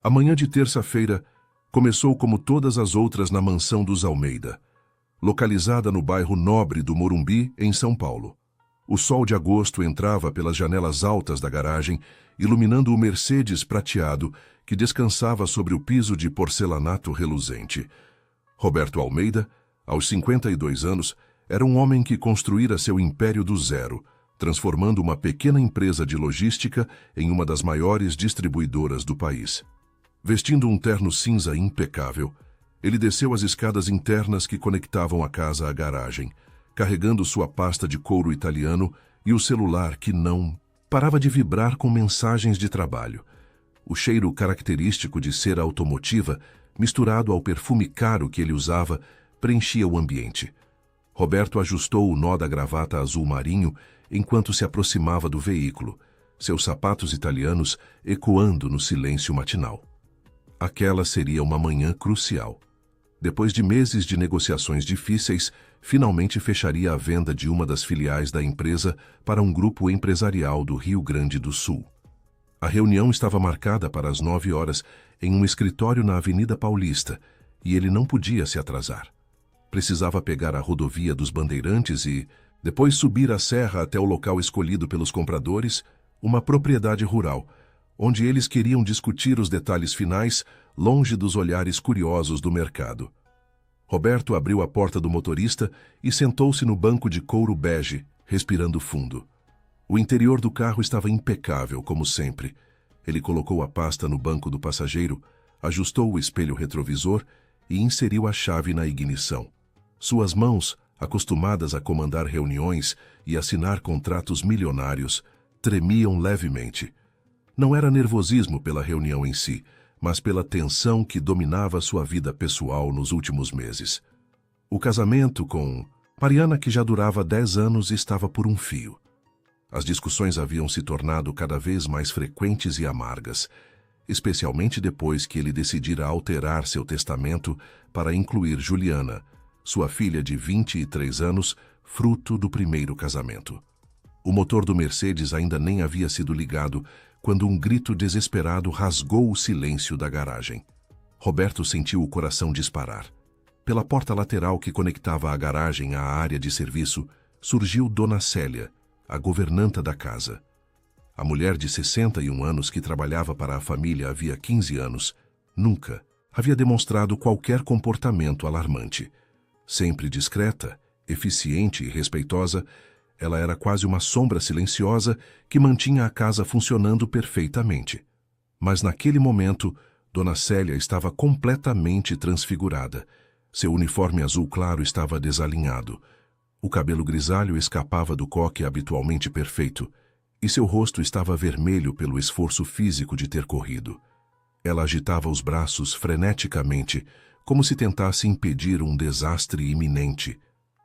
A manhã de terça-feira começou como todas as outras na mansão dos Almeida, localizada no bairro Nobre do Morumbi, em São Paulo. O sol de agosto entrava pelas janelas altas da garagem, iluminando o Mercedes prateado que descansava sobre o piso de porcelanato reluzente. Roberto Almeida, aos 52 anos, era um homem que construíra seu império do zero, transformando uma pequena empresa de logística em uma das maiores distribuidoras do país. Vestindo um terno cinza impecável, ele desceu as escadas internas que conectavam a casa à garagem, carregando sua pasta de couro italiano e o celular que não parava de vibrar com mensagens de trabalho. O cheiro característico de cera automotiva, misturado ao perfume caro que ele usava, preenchia o ambiente. Roberto ajustou o nó da gravata azul marinho enquanto se aproximava do veículo, seus sapatos italianos ecoando no silêncio matinal. Aquela seria uma manhã crucial. Depois de meses de negociações difíceis, finalmente fecharia a venda de uma das filiais da empresa para um grupo empresarial do Rio Grande do Sul. A reunião estava marcada para as 9 horas em um escritório na Avenida Paulista e ele não podia se atrasar. Precisava pegar a rodovia dos Bandeirantes e, depois subir a serra até o local escolhido pelos compradores, uma propriedade rural, onde eles queriam discutir os detalhes finais, longe dos olhares curiosos do mercado. Roberto abriu a porta do motorista e sentou-se no banco de couro bege, respirando fundo. O interior do carro estava impecável, como sempre. Ele colocou a pasta no banco do passageiro, ajustou o espelho retrovisor e inseriu a chave na ignição. Suas mãos, acostumadas a comandar reuniões e assinar contratos milionários, tremiam levemente. Não era nervosismo pela reunião em si, mas pela tensão que dominava sua vida pessoal nos últimos meses. O casamento com Mariana, que já durava 10 anos, estava por um fio. As discussões haviam se tornado cada vez mais frequentes e amargas, especialmente depois que ele decidira alterar seu testamento para incluir Juliana, sua filha de 23 anos, fruto do primeiro casamento. O motor do Mercedes ainda nem havia sido ligado quando um grito desesperado rasgou o silêncio da garagem. Roberto sentiu o coração disparar. Pela porta lateral que conectava a garagem à área de serviço, surgiu Dona Célia, a governanta da casa. A mulher de 61 anos que trabalhava para a família havia 15 anos, nunca havia demonstrado qualquer comportamento alarmante. Sempre discreta, eficiente e respeitosa, ela era quase uma sombra silenciosa que mantinha a casa funcionando perfeitamente. Mas naquele momento, Dona Célia estava completamente transfigurada. Seu uniforme azul claro estava desalinhado. O cabelo grisalho escapava do coque habitualmente perfeito, e seu rosto estava vermelho pelo esforço físico de ter corrido. Ela agitava os braços freneticamente, como se tentasse impedir um desastre iminente.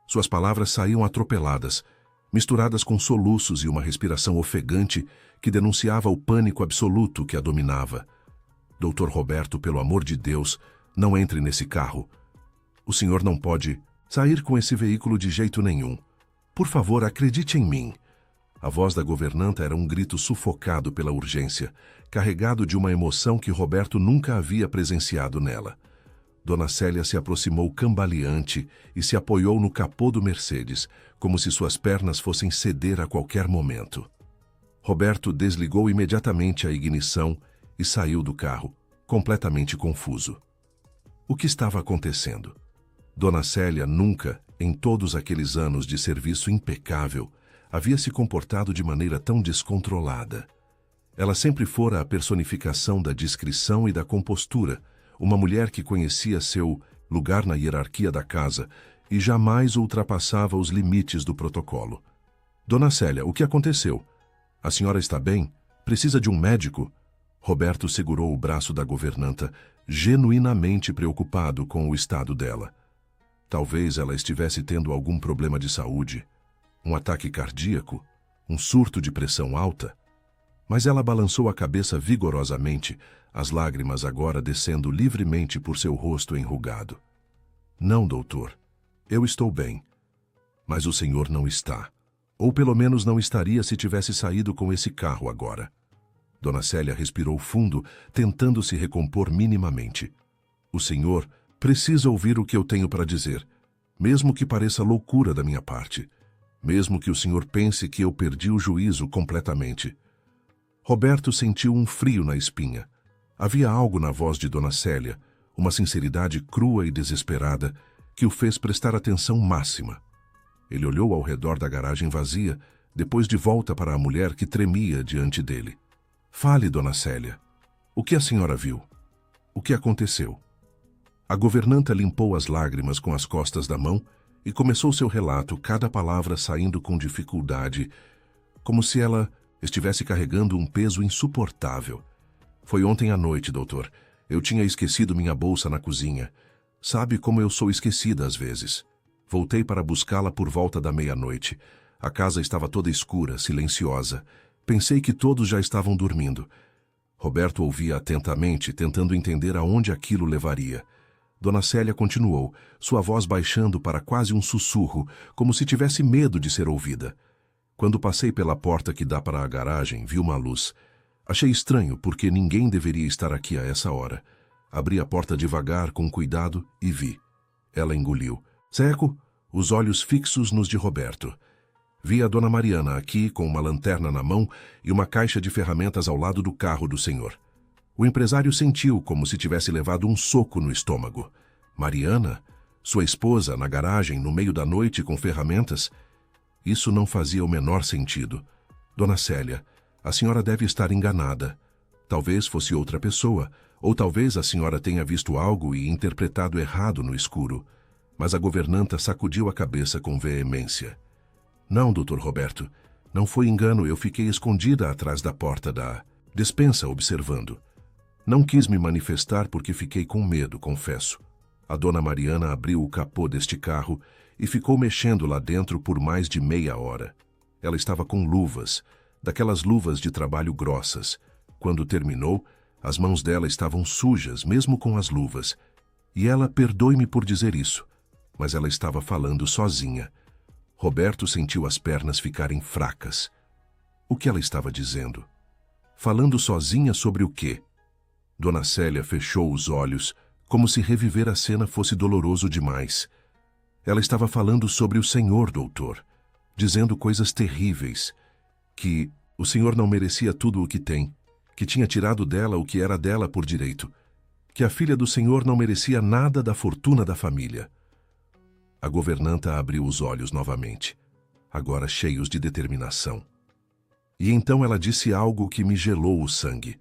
Suas palavras saíam atropeladas, misturadas com soluços e uma respiração ofegante que denunciava o pânico absoluto que a dominava. Doutor Roberto, pelo amor de Deus, não entre nesse carro. O senhor não pode sair com esse veículo de jeito nenhum. Por favor, acredite em mim. A voz da governanta era um grito sufocado pela urgência, carregado de uma emoção que Roberto nunca havia presenciado nela. Dona Célia se aproximou cambaleante e se apoiou no capô do Mercedes, como se suas pernas fossem ceder a qualquer momento. Roberto desligou imediatamente a ignição e saiu do carro, completamente confuso. O que estava acontecendo? Dona Célia nunca, em todos aqueles anos de serviço impecável, havia se comportado de maneira tão descontrolada. Ela sempre fora a personificação da discrição e da compostura, uma mulher que conhecia seu lugar na hierarquia da casa e jamais ultrapassava os limites do protocolo. Dona Célia, o que aconteceu? A senhora está bem? Precisa de um médico? Roberto segurou o braço da governanta, genuinamente preocupado com o estado dela. Talvez ela estivesse tendo algum problema de saúde, um ataque cardíaco, um surto de pressão alta. Mas ela balançou a cabeça vigorosamente, as lágrimas agora descendo livremente por seu rosto enrugado. Não, doutor. Eu estou bem. Mas o senhor não está. Ou pelo menos não estaria se tivesse saído com esse carro agora. Dona Célia respirou fundo, tentando se recompor minimamente. O senhor precisa ouvir o que eu tenho para dizer, mesmo que pareça loucura da minha parte, mesmo que o senhor pense que eu perdi o juízo completamente. Roberto sentiu um frio na espinha. Havia algo na voz de Dona Célia, uma sinceridade crua e desesperada, que o fez prestar atenção máxima. Ele olhou ao redor da garagem vazia, depois de volta para a mulher que tremia diante dele. Fale, Dona Célia. O que a senhora viu? O que aconteceu? A governanta limpou as lágrimas com as costas da mão e começou seu relato, cada palavra saindo com dificuldade, como se ela estivesse carregando um peso insuportável. Foi ontem à noite, doutor. Eu tinha esquecido minha bolsa na cozinha. Sabe como eu sou esquecida às vezes. Voltei para buscá-la por volta da meia-noite. A casa estava toda escura, silenciosa. Pensei que todos já estavam dormindo. Roberto ouvia atentamente, tentando entender aonde aquilo levaria. Dona Célia continuou, sua voz baixando para quase um sussurro, como se tivesse medo de ser ouvida. Quando passei pela porta que dá para a garagem, vi uma luz. Achei estranho, porque ninguém deveria estar aqui a essa hora. Abri a porta devagar, com cuidado, e vi. Ela engoliu. Seco, os olhos fixos nos de Roberto. Vi a Dona Mariana aqui, com uma lanterna na mão e uma caixa de ferramentas ao lado do carro do senhor. O empresário sentiu como se tivesse levado um soco no estômago. Mariana? Sua esposa, na garagem, no meio da noite, com ferramentas? Isso não fazia o menor sentido. Dona Célia, a senhora deve estar enganada. Talvez fosse outra pessoa, ou talvez a senhora tenha visto algo e interpretado errado no escuro. Mas a governanta sacudiu a cabeça com veemência. Não, doutor Roberto, não foi engano, eu fiquei escondida atrás da porta da despensa observando. Não quis me manifestar porque fiquei com medo, confesso. A Dona Mariana abriu o capô deste carro e ficou mexendo lá dentro por mais de meia hora. Ela estava com luvas, daquelas luvas de trabalho grossas. Quando terminou, as mãos dela estavam sujas, mesmo com as luvas. E ela, perdoe-me por dizer isso, mas ela estava falando sozinha. Roberto sentiu as pernas ficarem fracas. O que ela estava dizendo? Falando sozinha sobre o quê? Dona Célia fechou os olhos, como se reviver a cena fosse doloroso demais. Ela estava falando sobre o senhor, doutor, dizendo coisas terríveis, que o senhor não merecia tudo o que tem, que tinha tirado dela o que era dela por direito, que a filha do senhor não merecia nada da fortuna da família. A governanta abriu os olhos novamente, agora cheios de determinação. E então ela disse algo que me gelou o sangue.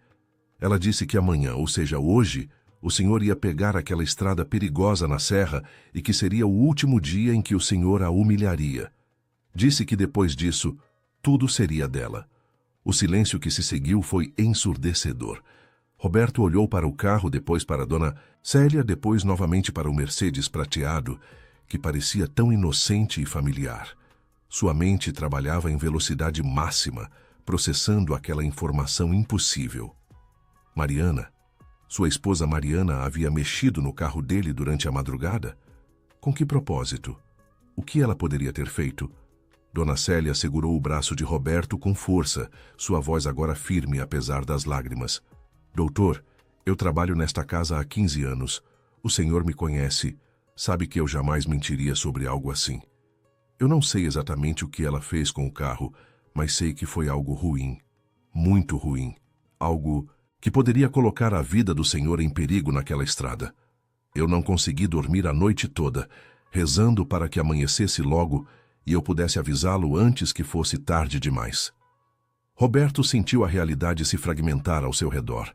Ela disse que amanhã, ou seja, hoje, o senhor ia pegar aquela estrada perigosa na serra e que seria o último dia em que o senhor a humilharia. Disse que depois disso, tudo seria dela. O silêncio que se seguiu foi ensurdecedor. Roberto olhou para o carro, depois para Dona Célia, depois novamente para o Mercedes prateado, que parecia tão inocente e familiar. Sua mente trabalhava em velocidade máxima, processando aquela informação impossível. Mariana, sua esposa Mariana havia mexido no carro dele durante a madrugada? Com que propósito? O que ela poderia ter feito? Dona Célia segurou o braço de Roberto com força, sua voz agora firme apesar das lágrimas. Doutor, eu trabalho nesta casa há 15 anos. O senhor me conhece. Sabe que eu jamais mentiria sobre algo assim. Eu não sei exatamente o que ela fez com o carro, mas sei que foi algo ruim. Muito ruim. Algo que poderia colocar a vida do senhor em perigo naquela estrada. Eu não consegui dormir a noite toda, rezando para que amanhecesse logo e eu pudesse avisá-lo antes que fosse tarde demais. Roberto sentiu a realidade se fragmentar ao seu redor.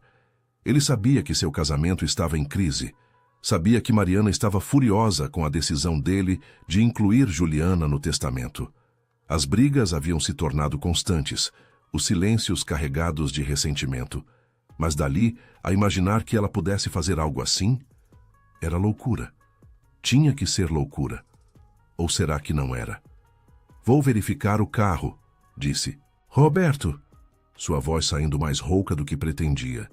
Ele sabia que seu casamento estava em crise. Sabia que Mariana estava furiosa com a decisão dele de incluir Juliana no testamento. As brigas haviam se tornado constantes, os silêncios carregados de ressentimento. Mas dali, a imaginar que ela pudesse fazer algo assim, era loucura. Tinha que ser loucura. Ou será que não era? Vou verificar o carro, disse. Roberto! Sua voz saindo mais rouca do que pretendia.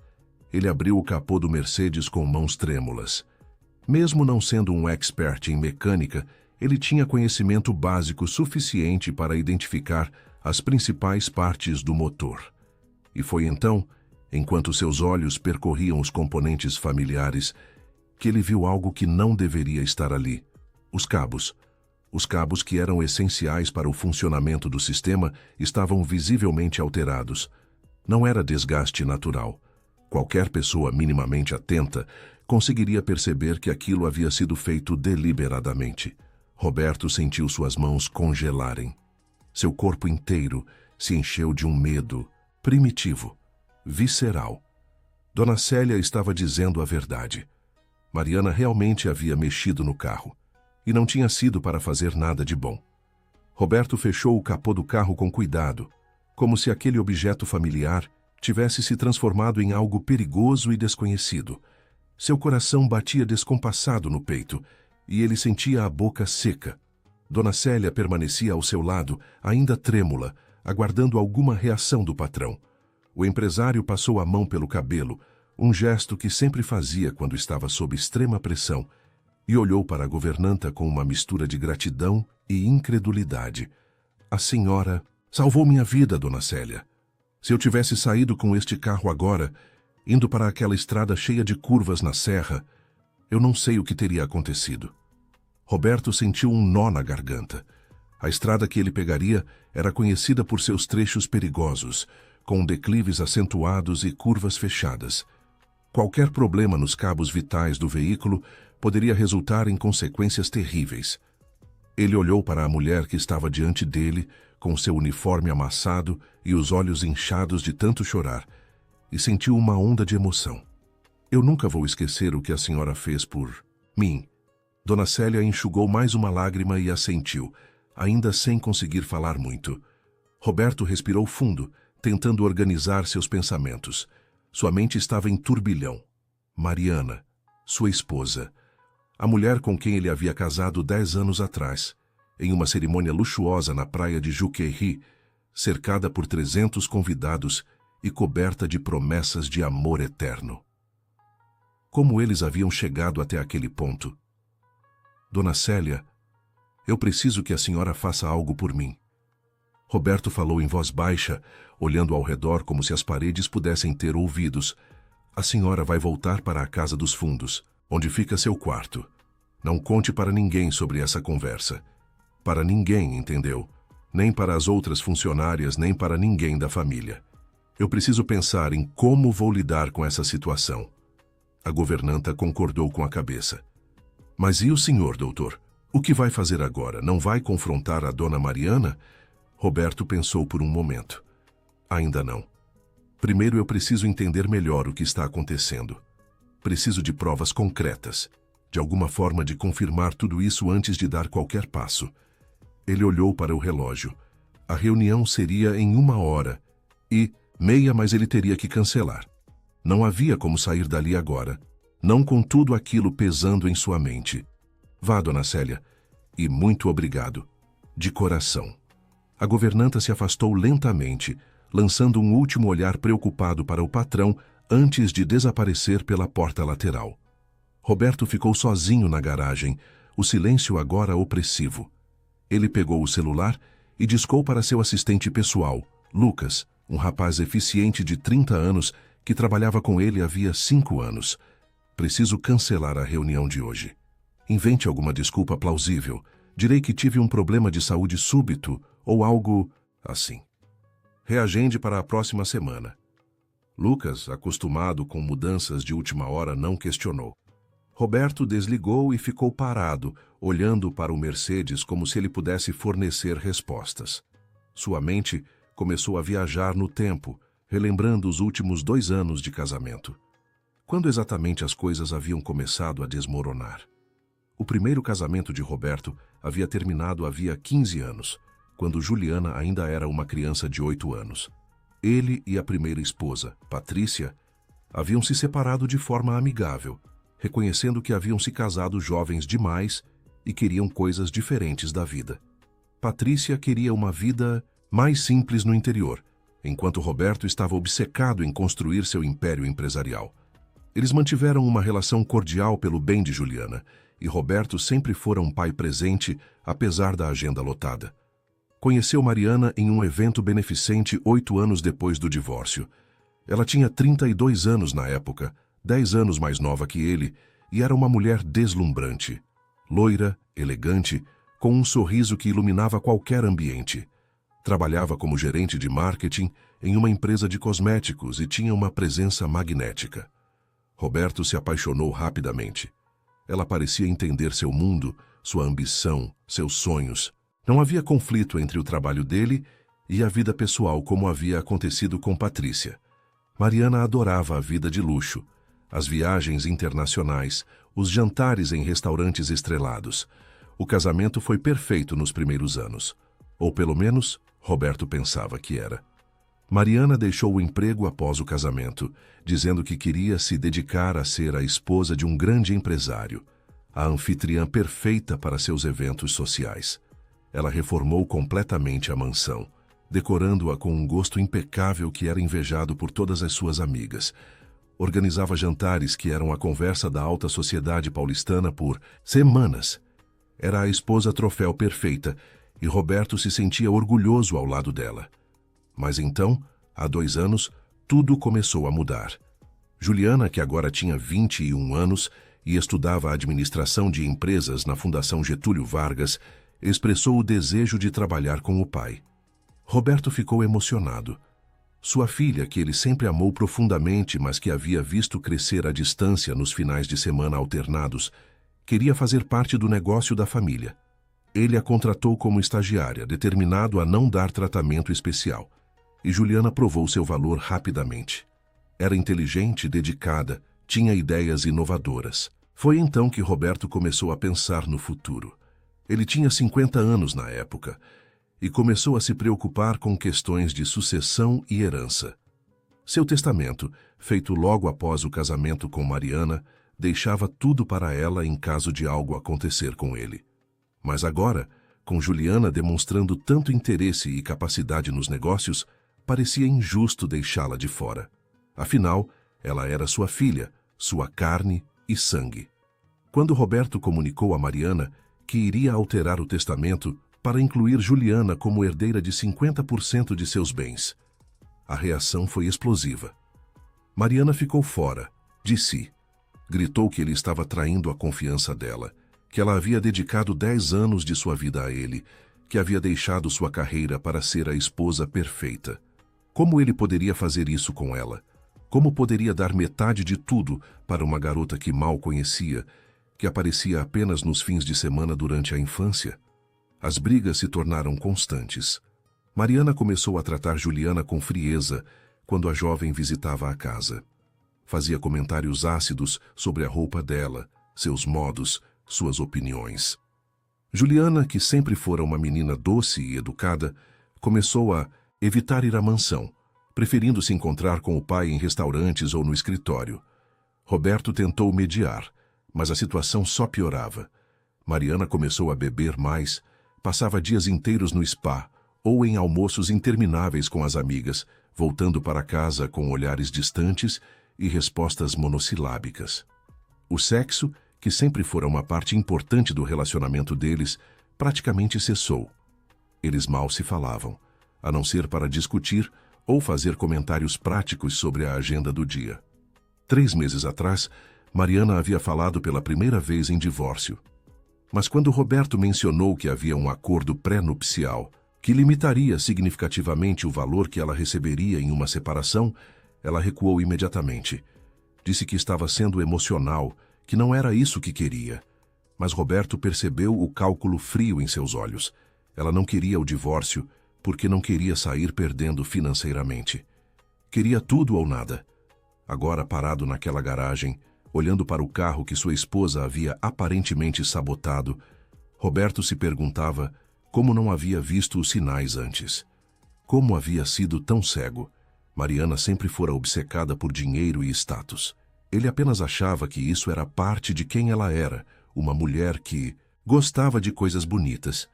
Ele abriu o capô do Mercedes com mãos trêmulas. Mesmo não sendo um expert em mecânica, ele tinha conhecimento básico suficiente para identificar as principais partes do motor. E foi então enquanto seus olhos percorriam os componentes familiares, que ele viu algo que não deveria estar ali. Os cabos. Os cabos que eram essenciais para o funcionamento do sistema estavam visivelmente alterados. Não era desgaste natural. Qualquer pessoa minimamente atenta conseguiria perceber que aquilo havia sido feito deliberadamente. Roberto sentiu suas mãos congelarem. Seu corpo inteiro se encheu de um medo primitivo, visceral. Dona Célia estava dizendo a verdade. Mariana realmente havia mexido no carro, e não tinha sido para fazer nada de bom. Roberto fechou o capô do carro com cuidado, como se aquele objeto familiar tivesse se transformado em algo perigoso e desconhecido. Seu coração batia descompassado no peito, e ele sentia a boca seca. Dona Célia permanecia ao seu lado, ainda trêmula, aguardando alguma reação do patrão. O empresário passou a mão pelo cabelo, um gesto que sempre fazia quando estava sob extrema pressão, e olhou para a governanta com uma mistura de gratidão e incredulidade. A senhora salvou minha vida, Dona Célia. Se eu tivesse saído com este carro agora, indo para aquela estrada cheia de curvas na serra, eu não sei o que teria acontecido. Roberto sentiu um nó na garganta. A estrada que ele pegaria era conhecida por seus trechos perigosos, com declives acentuados e curvas fechadas. Qualquer problema nos cabos vitais do veículo poderia resultar em consequências terríveis. Ele olhou para a mulher que estava diante dele, com seu uniforme amassado e os olhos inchados de tanto chorar, e sentiu uma onda de emoção. Eu nunca vou esquecer o que a senhora fez por mim. Dona Célia enxugou mais uma lágrima e assentiu, ainda sem conseguir falar muito. Roberto respirou fundo, tentando organizar seus pensamentos. Sua mente estava em turbilhão. Mariana, sua esposa, a mulher com quem ele havia casado 10 anos atrás, em uma cerimônia luxuosa na praia de Juqueí, cercada por 300 convidados e coberta de promessas de amor eterno. Como eles haviam chegado até aquele ponto? Dona Célia, eu preciso que a senhora faça algo por mim. Roberto falou em voz baixa, olhando ao redor como se as paredes pudessem ter ouvidos. A senhora vai voltar para a casa dos fundos, onde fica seu quarto. Não conte para ninguém sobre essa conversa. Para ninguém, entendeu? Nem para as outras funcionárias, nem para ninguém da família. Eu preciso pensar em como vou lidar com essa situação. A governanta concordou com a cabeça. Mas e o senhor, doutor? O que vai fazer agora? Não vai confrontar a dona Mariana? Roberto pensou por um momento. Ainda não. Primeiro eu preciso entender melhor o que está acontecendo. Preciso de provas concretas, de alguma forma de confirmar tudo isso antes de dar qualquer passo. Ele olhou para o relógio. A reunião seria em 1 hora e meia, mas ele teria que cancelar. Não havia como sair dali agora, não com tudo aquilo pesando em sua mente. Vá, Dona Célia, e muito obrigado, de coração. A governanta se afastou lentamente, lançando um último olhar preocupado para o patrão antes de desaparecer pela porta lateral. Roberto ficou sozinho na garagem, o silêncio agora opressivo. Ele pegou o celular e discou para seu assistente pessoal, Lucas, um rapaz eficiente de 30 anos que trabalhava com ele havia 5 anos. Preciso cancelar a reunião de hoje. Invente alguma desculpa plausível. Direi que tive um problema de saúde súbito ou algo assim. Reagende para a próxima semana. Lucas, acostumado com mudanças de última hora, não questionou. Roberto desligou e ficou parado, olhando para o Mercedes como se ele pudesse fornecer respostas. Sua mente começou a viajar no tempo, relembrando os últimos 2 anos de casamento. Quando exatamente as coisas haviam começado a desmoronar? O primeiro casamento de Roberto havia terminado havia 15 anos, quando Juliana ainda era uma criança de 8 anos. Ele e a primeira esposa, Patrícia, haviam se separado de forma amigável, reconhecendo que haviam se casado jovens demais e queriam coisas diferentes da vida. Patrícia queria uma vida mais simples no interior, enquanto Roberto estava obcecado em construir seu império empresarial. Eles mantiveram uma relação cordial pelo bem de Juliana, e Roberto sempre fora um pai presente, apesar da agenda lotada. Conheceu Mariana em um evento beneficente 8 anos depois do divórcio. Ela tinha 32 anos na época, 10 anos mais nova que ele, e era uma mulher deslumbrante. Loira, elegante, com um sorriso que iluminava qualquer ambiente. Trabalhava como gerente de marketing em uma empresa de cosméticos e tinha uma presença magnética. Roberto se apaixonou rapidamente. Ela parecia entender seu mundo, sua ambição, seus sonhos. Não havia conflito entre o trabalho dele e a vida pessoal como havia acontecido com Patrícia. Mariana adorava a vida de luxo, as viagens internacionais, os jantares em restaurantes estrelados. O casamento foi perfeito nos primeiros anos. Ou pelo menos, Roberto pensava que era. Mariana deixou o emprego após o casamento, dizendo que queria se dedicar a ser a esposa de um grande empresário, a anfitriã perfeita para seus eventos sociais. Ela reformou completamente a mansão, decorando-a com um gosto impecável que era invejado por todas as suas amigas. Organizava jantares que eram a conversa da alta sociedade paulistana por semanas. Era a esposa troféu perfeita e Roberto se sentia orgulhoso ao lado dela. Mas então, há 2 anos, tudo começou a mudar. Juliana, que agora tinha 21 anos e estudava administração de empresas na Fundação Getúlio Vargas, expressou o desejo de trabalhar com o pai. Roberto ficou emocionado. Sua filha, que ele sempre amou profundamente, mas que havia visto crescer à distância nos finais de semana alternados, queria fazer parte do negócio da família. Ele a contratou como estagiária, determinado a não dar tratamento especial. E Juliana provou seu valor rapidamente. Era inteligente, dedicada, tinha ideias inovadoras. Foi então que Roberto começou a pensar no futuro. Ele tinha 50 anos na época e começou a se preocupar com questões de sucessão e herança. Seu testamento, feito logo após o casamento com Mariana, deixava tudo para ela em caso de algo acontecer com ele. Mas agora, com Juliana demonstrando tanto interesse e capacidade nos negócios, parecia injusto deixá-la de fora. Afinal, ela era sua filha, sua carne e sangue. Quando Roberto comunicou a Mariana que iria alterar o testamento para incluir Juliana como herdeira de 50% de seus bens, a reação foi explosiva. Mariana ficou fora, de si. Gritou que ele estava traindo a confiança dela, que ela havia dedicado 10 anos de sua vida a ele, que havia deixado sua carreira para ser a esposa perfeita. Como ele poderia fazer isso com ela? Como poderia dar metade de tudo para uma garota que mal conhecia, que aparecia apenas nos fins de semana durante a infância? As brigas se tornaram constantes. Mariana começou a tratar Juliana com frieza quando a jovem visitava a casa. Fazia comentários ácidos sobre a roupa dela, seus modos, suas opiniões. Juliana, que sempre fora uma menina doce e educada, começou a evitar ir à mansão, preferindo se encontrar com o pai em restaurantes ou no escritório. Roberto tentou mediar, mas a situação só piorava. Mariana começou a beber mais, passava dias inteiros no spa ou em almoços intermináveis com as amigas, voltando para casa com olhares distantes e respostas monossilábicas. O sexo, que sempre fora uma parte importante do relacionamento deles, praticamente cessou. Eles mal se falavam, a não ser para discutir ou fazer comentários práticos sobre a agenda do dia. 3 meses atrás, Mariana havia falado pela primeira vez em divórcio. Mas quando Roberto mencionou que havia um acordo pré-nupcial que limitaria significativamente o valor que ela receberia em uma separação, ela recuou imediatamente. Disse que estava sendo emocional, que não era isso que queria. Mas Roberto percebeu o cálculo frio em seus olhos. Ela não queria o divórcio porque não queria sair perdendo financeiramente. Queria tudo ou nada. Agora, parado naquela garagem, olhando para o carro que sua esposa havia aparentemente sabotado, Roberto se perguntava como não havia visto os sinais antes. Como havia sido tão cego? Mariana sempre fora obcecada por dinheiro e status. Ele apenas achava que isso era parte de quem ela era, uma mulher que gostava de coisas bonitas.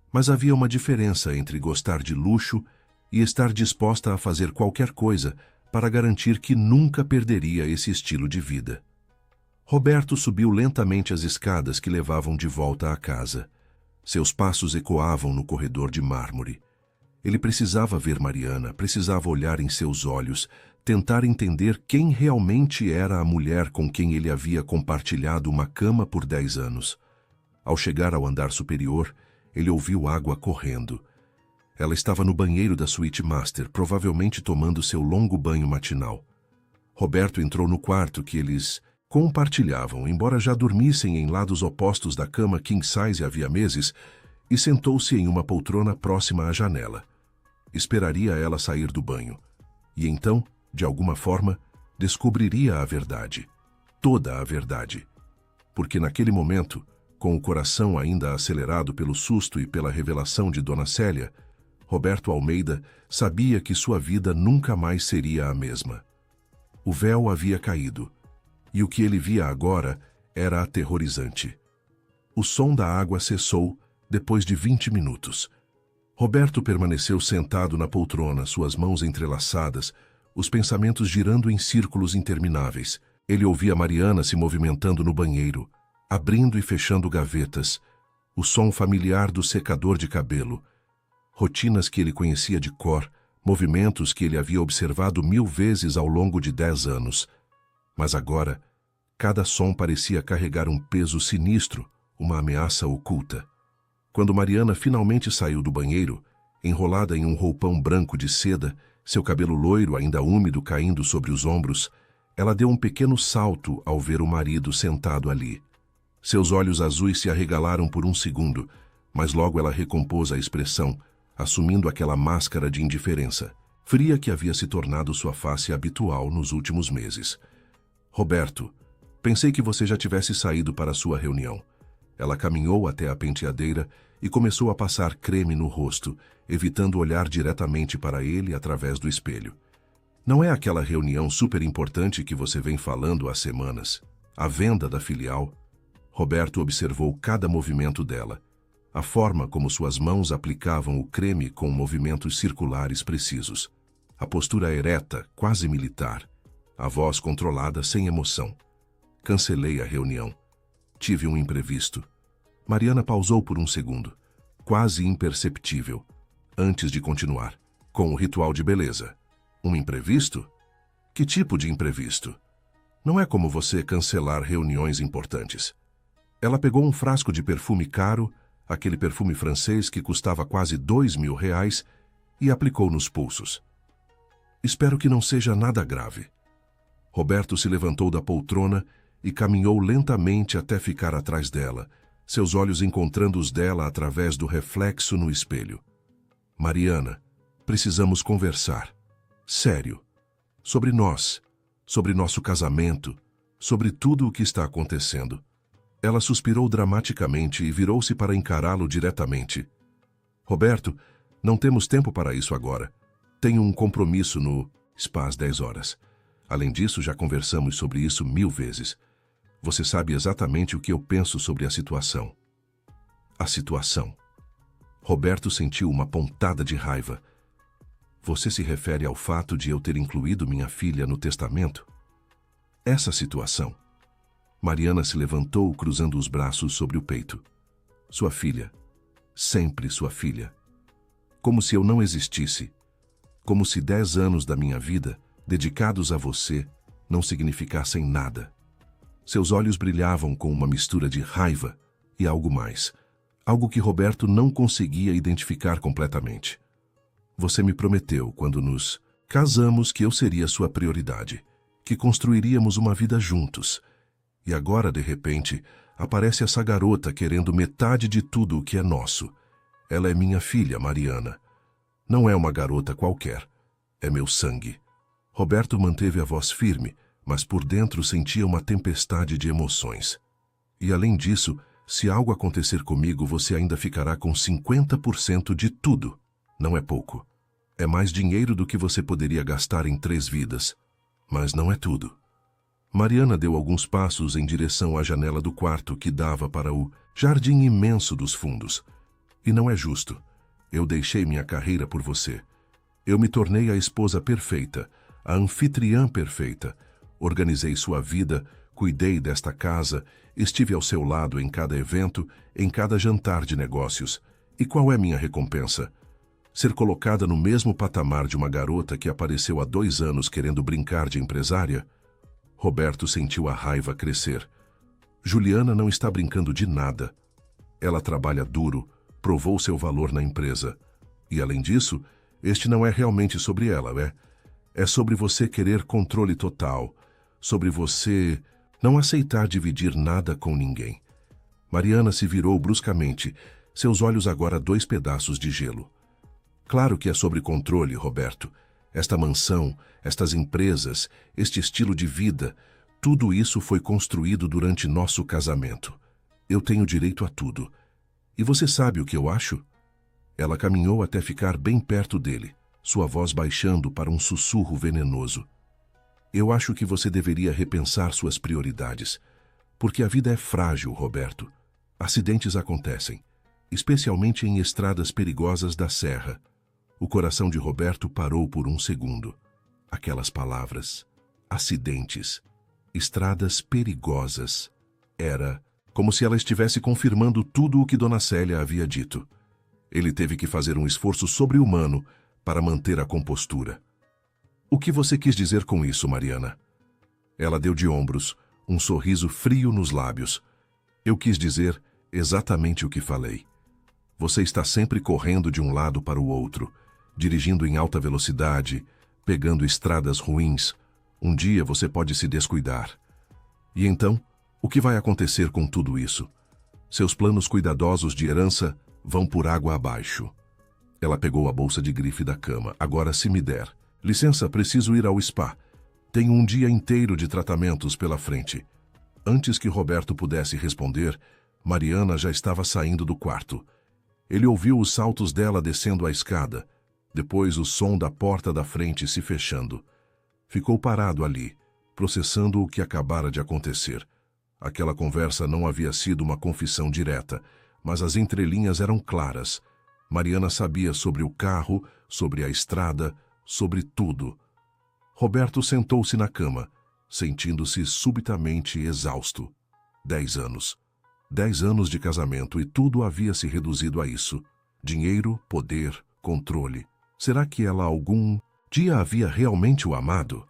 Mas havia uma diferença entre gostar de luxo e estar disposta a fazer qualquer coisa para garantir que nunca perderia esse estilo de vida. Roberto subiu lentamente as escadas que levavam de volta à casa. Seus passos ecoavam no corredor de mármore. Ele precisava ver Mariana, precisava olhar em seus olhos, tentar entender quem realmente era a mulher com quem ele havia compartilhado uma cama por 10 anos. Ao chegar ao andar superior, ele ouviu água correndo. Ela estava no banheiro da suíte master, provavelmente tomando seu longo banho matinal. Roberto entrou no quarto que eles compartilhavam, embora já dormissem em lados opostos da cama king size havia meses, e sentou-se em uma poltrona próxima à janela. Esperaria ela sair do banho. E então, de alguma forma, descobriria a verdade. Toda a verdade. Porque naquele momento, com o coração ainda acelerado pelo susto e pela revelação de Dona Célia, Roberto Almeida sabia que sua vida nunca mais seria a mesma. O véu havia caído, e o que ele via agora era aterrorizante. O som da água cessou depois de 20 minutos. Roberto permaneceu sentado na poltrona, suas mãos entrelaçadas, os pensamentos girando em círculos intermináveis. Ele ouvia Mariana se movimentando no banheiro, abrindo e fechando gavetas, o som familiar do secador de cabelo, rotinas que ele conhecia de cor, movimentos que ele havia observado 1000 vezes ao longo de 10 anos. Mas agora, cada som parecia carregar um peso sinistro, uma ameaça oculta. Quando Mariana finalmente saiu do banheiro, enrolada em um roupão branco de seda, seu cabelo loiro ainda úmido caindo sobre os ombros, ela deu um pequeno salto ao ver o marido sentado ali. Seus olhos azuis se arregalaram por um segundo, mas logo ela recompôs a expressão, assumindo aquela máscara de indiferença, fria que havia se tornado sua face habitual nos últimos meses. Roberto, pensei que você já tivesse saído para a sua reunião. Ela caminhou até a penteadeira e começou a passar creme no rosto, evitando olhar diretamente para ele através do espelho. Não é aquela reunião super importante que você vem falando há semanas. A venda da filial. Roberto observou cada movimento dela. A forma como suas mãos aplicavam o creme com movimentos circulares precisos. A postura ereta, quase militar. A voz controlada, sem emoção. Cancelei a reunião. Tive um imprevisto. Mariana pausou por um segundo, quase imperceptível, antes de continuar, com o ritual de beleza. Um imprevisto? Que tipo de imprevisto? Não é como você cancelar reuniões importantes. Ela pegou um frasco de perfume caro, aquele perfume francês que custava quase R$2.000, e aplicou nos pulsos. Espero que não seja nada grave. Roberto se levantou da poltrona e caminhou lentamente até ficar atrás dela, seus olhos encontrando os dela através do reflexo no espelho. Mariana, precisamos conversar. Sério. Sobre nós, sobre nosso casamento, sobre tudo o que está acontecendo. Ela suspirou dramaticamente e virou-se para encará-lo diretamente. Roberto, não temos tempo para isso agora. Tenho um compromisso no spa às 10 horas. Além disso, já conversamos sobre isso 1000 vezes. Você sabe exatamente o que eu penso sobre a situação. A situação. Roberto sentiu uma pontada de raiva. Você se refere ao fato de eu ter incluído minha filha no testamento? Essa situação. Mariana se levantou, cruzando os braços sobre o peito. Sua filha. Sempre sua filha. Como se eu não existisse. Como se 10 anos da minha vida, dedicados a você, não significassem nada. Seus olhos brilhavam com uma mistura de raiva e algo mais. Algo que Roberto não conseguia identificar completamente. Você me prometeu, quando nos casamos, que eu seria sua prioridade, que construiríamos uma vida juntos. E agora, de repente, aparece essa garota querendo metade de tudo o que é nosso. Ela é minha filha, Mariana. Não é uma garota qualquer. É meu sangue. Roberto manteve a voz firme, mas por dentro sentia uma tempestade de emoções. E além disso, se algo acontecer comigo, você ainda ficará com 50% de tudo. Não é pouco. É mais dinheiro do que você poderia gastar em 3 vidas. Mas não é tudo. Mariana deu alguns passos em direção à janela do quarto que dava para o jardim imenso dos fundos. E não é justo. Eu deixei minha carreira por você. Eu me tornei a esposa perfeita, a anfitriã perfeita. Organizei sua vida, cuidei desta casa, estive ao seu lado em cada evento, em cada jantar de negócios. E qual é minha recompensa? Ser colocada no mesmo patamar de uma garota que apareceu há 2 anos querendo brincar de empresária? Roberto sentiu a raiva crescer. Juliana não está brincando de nada. Ela trabalha duro, provou seu valor na empresa. E além disso, este não é realmente sobre ela, é? É sobre você querer controle total, sobre você não aceitar dividir nada com ninguém. Mariana se virou bruscamente, seus olhos agora 2 pedaços de gelo. Claro que é sobre controle, Roberto. Esta mansão, estas empresas, este estilo de vida, tudo isso foi construído durante nosso casamento. Eu tenho direito a tudo. E você sabe o que eu acho? Ela caminhou até ficar bem perto dele, sua voz baixando para um sussurro venenoso. Eu acho que você deveria repensar suas prioridades. Porque a vida é frágil, Roberto. Acidentes acontecem, especialmente em estradas perigosas da serra. O coração de Roberto parou por um segundo. Aquelas palavras, acidentes, estradas perigosas, era como se ela estivesse confirmando tudo o que Dona Célia havia dito. Ele teve que fazer um esforço sobre-humano para manter a compostura. O que você quis dizer com isso, Mariana? Ela deu de ombros, um sorriso frio nos lábios. Eu quis dizer exatamente o que falei. Você está sempre correndo de um lado para o outro, dirigindo em alta velocidade, pegando estradas ruins. Um dia você pode se descuidar. E então, o que vai acontecer com tudo isso? Seus planos cuidadosos de herança vão por água abaixo. Ela pegou a bolsa de grife da cama. Agora, se me der. Licença, preciso ir ao spa. Tenho um dia inteiro de tratamentos pela frente. Antes que Roberto pudesse responder, Mariana já estava saindo do quarto. Ele ouviu os saltos dela descendo a escada, depois o som da porta da frente se fechando. Ficou parado ali, processando o que acabara de acontecer. Aquela conversa não havia sido uma confissão direta, mas as entrelinhas eram claras. Mariana sabia sobre o carro, sobre a estrada, sobre tudo. Roberto sentou-se na cama, sentindo-se subitamente exausto. 10 anos. 10 anos de casamento e tudo havia se reduzido a isso. Dinheiro, poder, controle. Será que ela algum dia havia realmente o amado?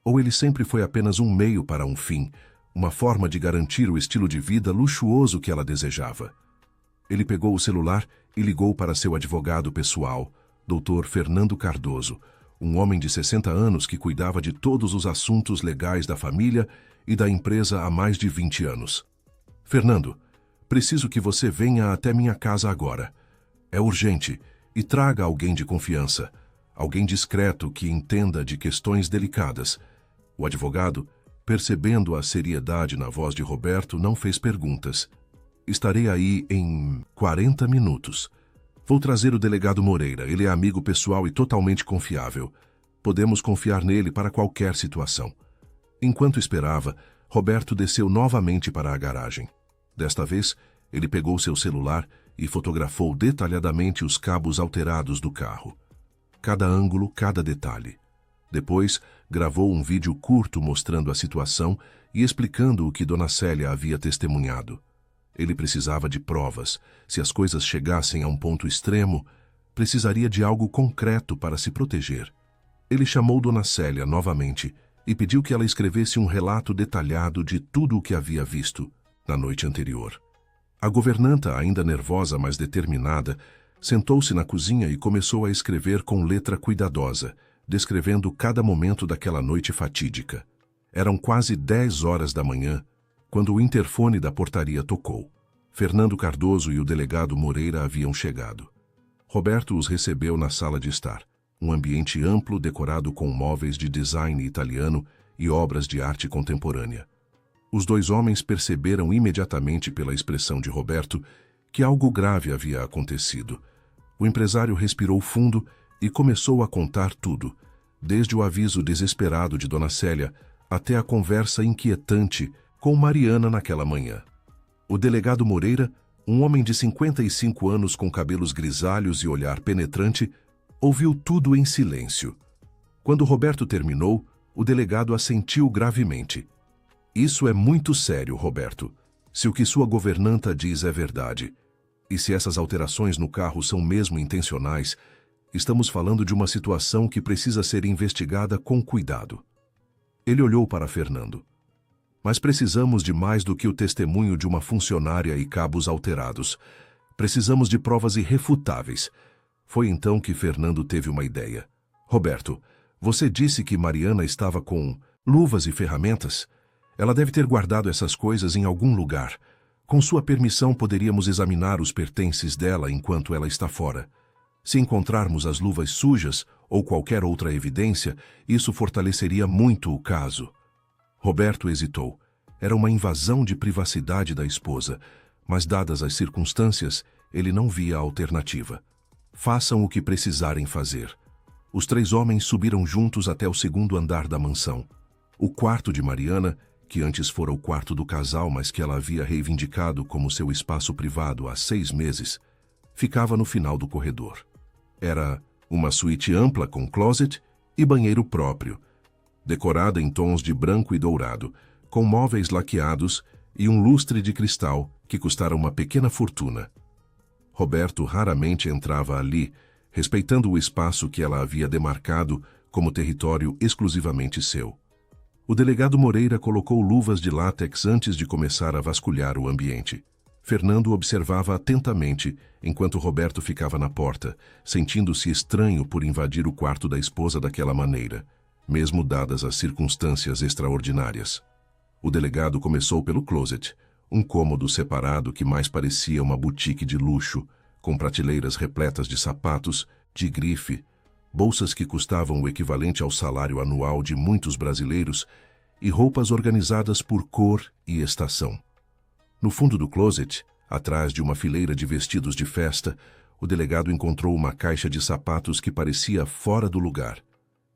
Ou ele sempre foi apenas um meio para um fim, uma forma de garantir o estilo de vida luxuoso que ela desejava? Ele pegou o celular e ligou para seu advogado pessoal, Dr. Fernando Cardoso, um homem de 60 anos que cuidava de todos os assuntos legais da família e da empresa há mais de 20 anos. Fernando, preciso que você venha até minha casa agora. É urgente e traga alguém de confiança, alguém discreto que entenda de questões delicadas. O advogado, percebendo a seriedade na voz de Roberto, não fez perguntas. Estarei aí em 40 minutos. Vou trazer o delegado Moreira, ele é amigo pessoal e totalmente confiável. Podemos confiar nele para qualquer situação. Enquanto esperava, Roberto desceu novamente para a garagem. Desta vez, ele pegou seu celular e fotografou detalhadamente os cabos alterados do carro. Cada ângulo, cada detalhe. Depois, gravou um vídeo curto mostrando a situação e explicando o que Dona Célia havia testemunhado. Ele precisava de provas. Se as coisas chegassem a um ponto extremo, precisaria de algo concreto para se proteger. Ele chamou Dona Célia novamente e pediu que ela escrevesse um relato detalhado de tudo o que havia visto na noite anterior. A governanta, ainda nervosa, mas determinada, sentou-se na cozinha e começou a escrever com letra cuidadosa, descrevendo cada momento daquela noite fatídica. Eram quase 10 horas da manhã, quando o interfone da portaria tocou. Fernando Cardoso e o delegado Moreira haviam chegado. Roberto os recebeu na sala de estar, um ambiente amplo decorado com móveis de design italiano e obras de arte contemporânea. Os 2 homens perceberam imediatamente pela expressão de Roberto que algo grave havia acontecido. O empresário respirou fundo e começou a contar tudo, desde o aviso desesperado de Dona Célia até a conversa inquietante com Mariana naquela manhã. O delegado Moreira, um homem de 55 anos com cabelos grisalhos e olhar penetrante, ouviu tudo em silêncio. Quando Roberto terminou, o delegado assentiu gravemente. Isso é muito sério, Roberto. Se o que sua governanta diz é verdade, e se essas alterações no carro são mesmo intencionais, Estamos falando de uma situação que precisa ser investigada com cuidado. Ele olhou para Fernando. Mas precisamos de mais do que o testemunho de uma funcionária e cabos alterados. Precisamos de provas irrefutáveis. Foi então que Fernando teve uma ideia. Roberto, você disse que Mariana estava com luvas e ferramentas? Ela deve ter guardado essas coisas em algum lugar. Com sua permissão, poderíamos examinar os pertences dela enquanto ela está fora. Se encontrarmos as luvas sujas ou qualquer outra evidência, isso fortaleceria muito o caso. Roberto hesitou. Era uma invasão de privacidade da esposa, mas dadas as circunstâncias, ele não via alternativa. Façam o que precisarem fazer. Os 3 homens subiram juntos até o 2º andar da mansão. O quarto de Mariana, que antes fora o quarto do casal, mas que ela havia reivindicado como seu espaço privado há 6 meses, ficava no final do corredor. Era uma suíte ampla com closet e banheiro próprio, decorada em tons de branco e dourado, com móveis laqueados e um lustre de cristal que custara uma pequena fortuna. Roberto raramente entrava ali, respeitando o espaço que ela havia demarcado como território exclusivamente seu. O delegado Moreira colocou luvas de látex antes de começar a vasculhar o ambiente. Fernando observava atentamente enquanto Roberto ficava na porta, sentindo-se estranho por invadir o quarto da esposa daquela maneira, mesmo dadas as circunstâncias extraordinárias. O delegado começou pelo closet, um cômodo separado que mais parecia uma boutique de luxo, com prateleiras repletas de sapatos, de grife, bolsas que custavam o equivalente ao salário anual de muitos brasileiros e roupas organizadas por cor e estação. No fundo do closet, atrás de uma fileira de vestidos de festa, o delegado encontrou uma caixa de sapatos que parecia fora do lugar.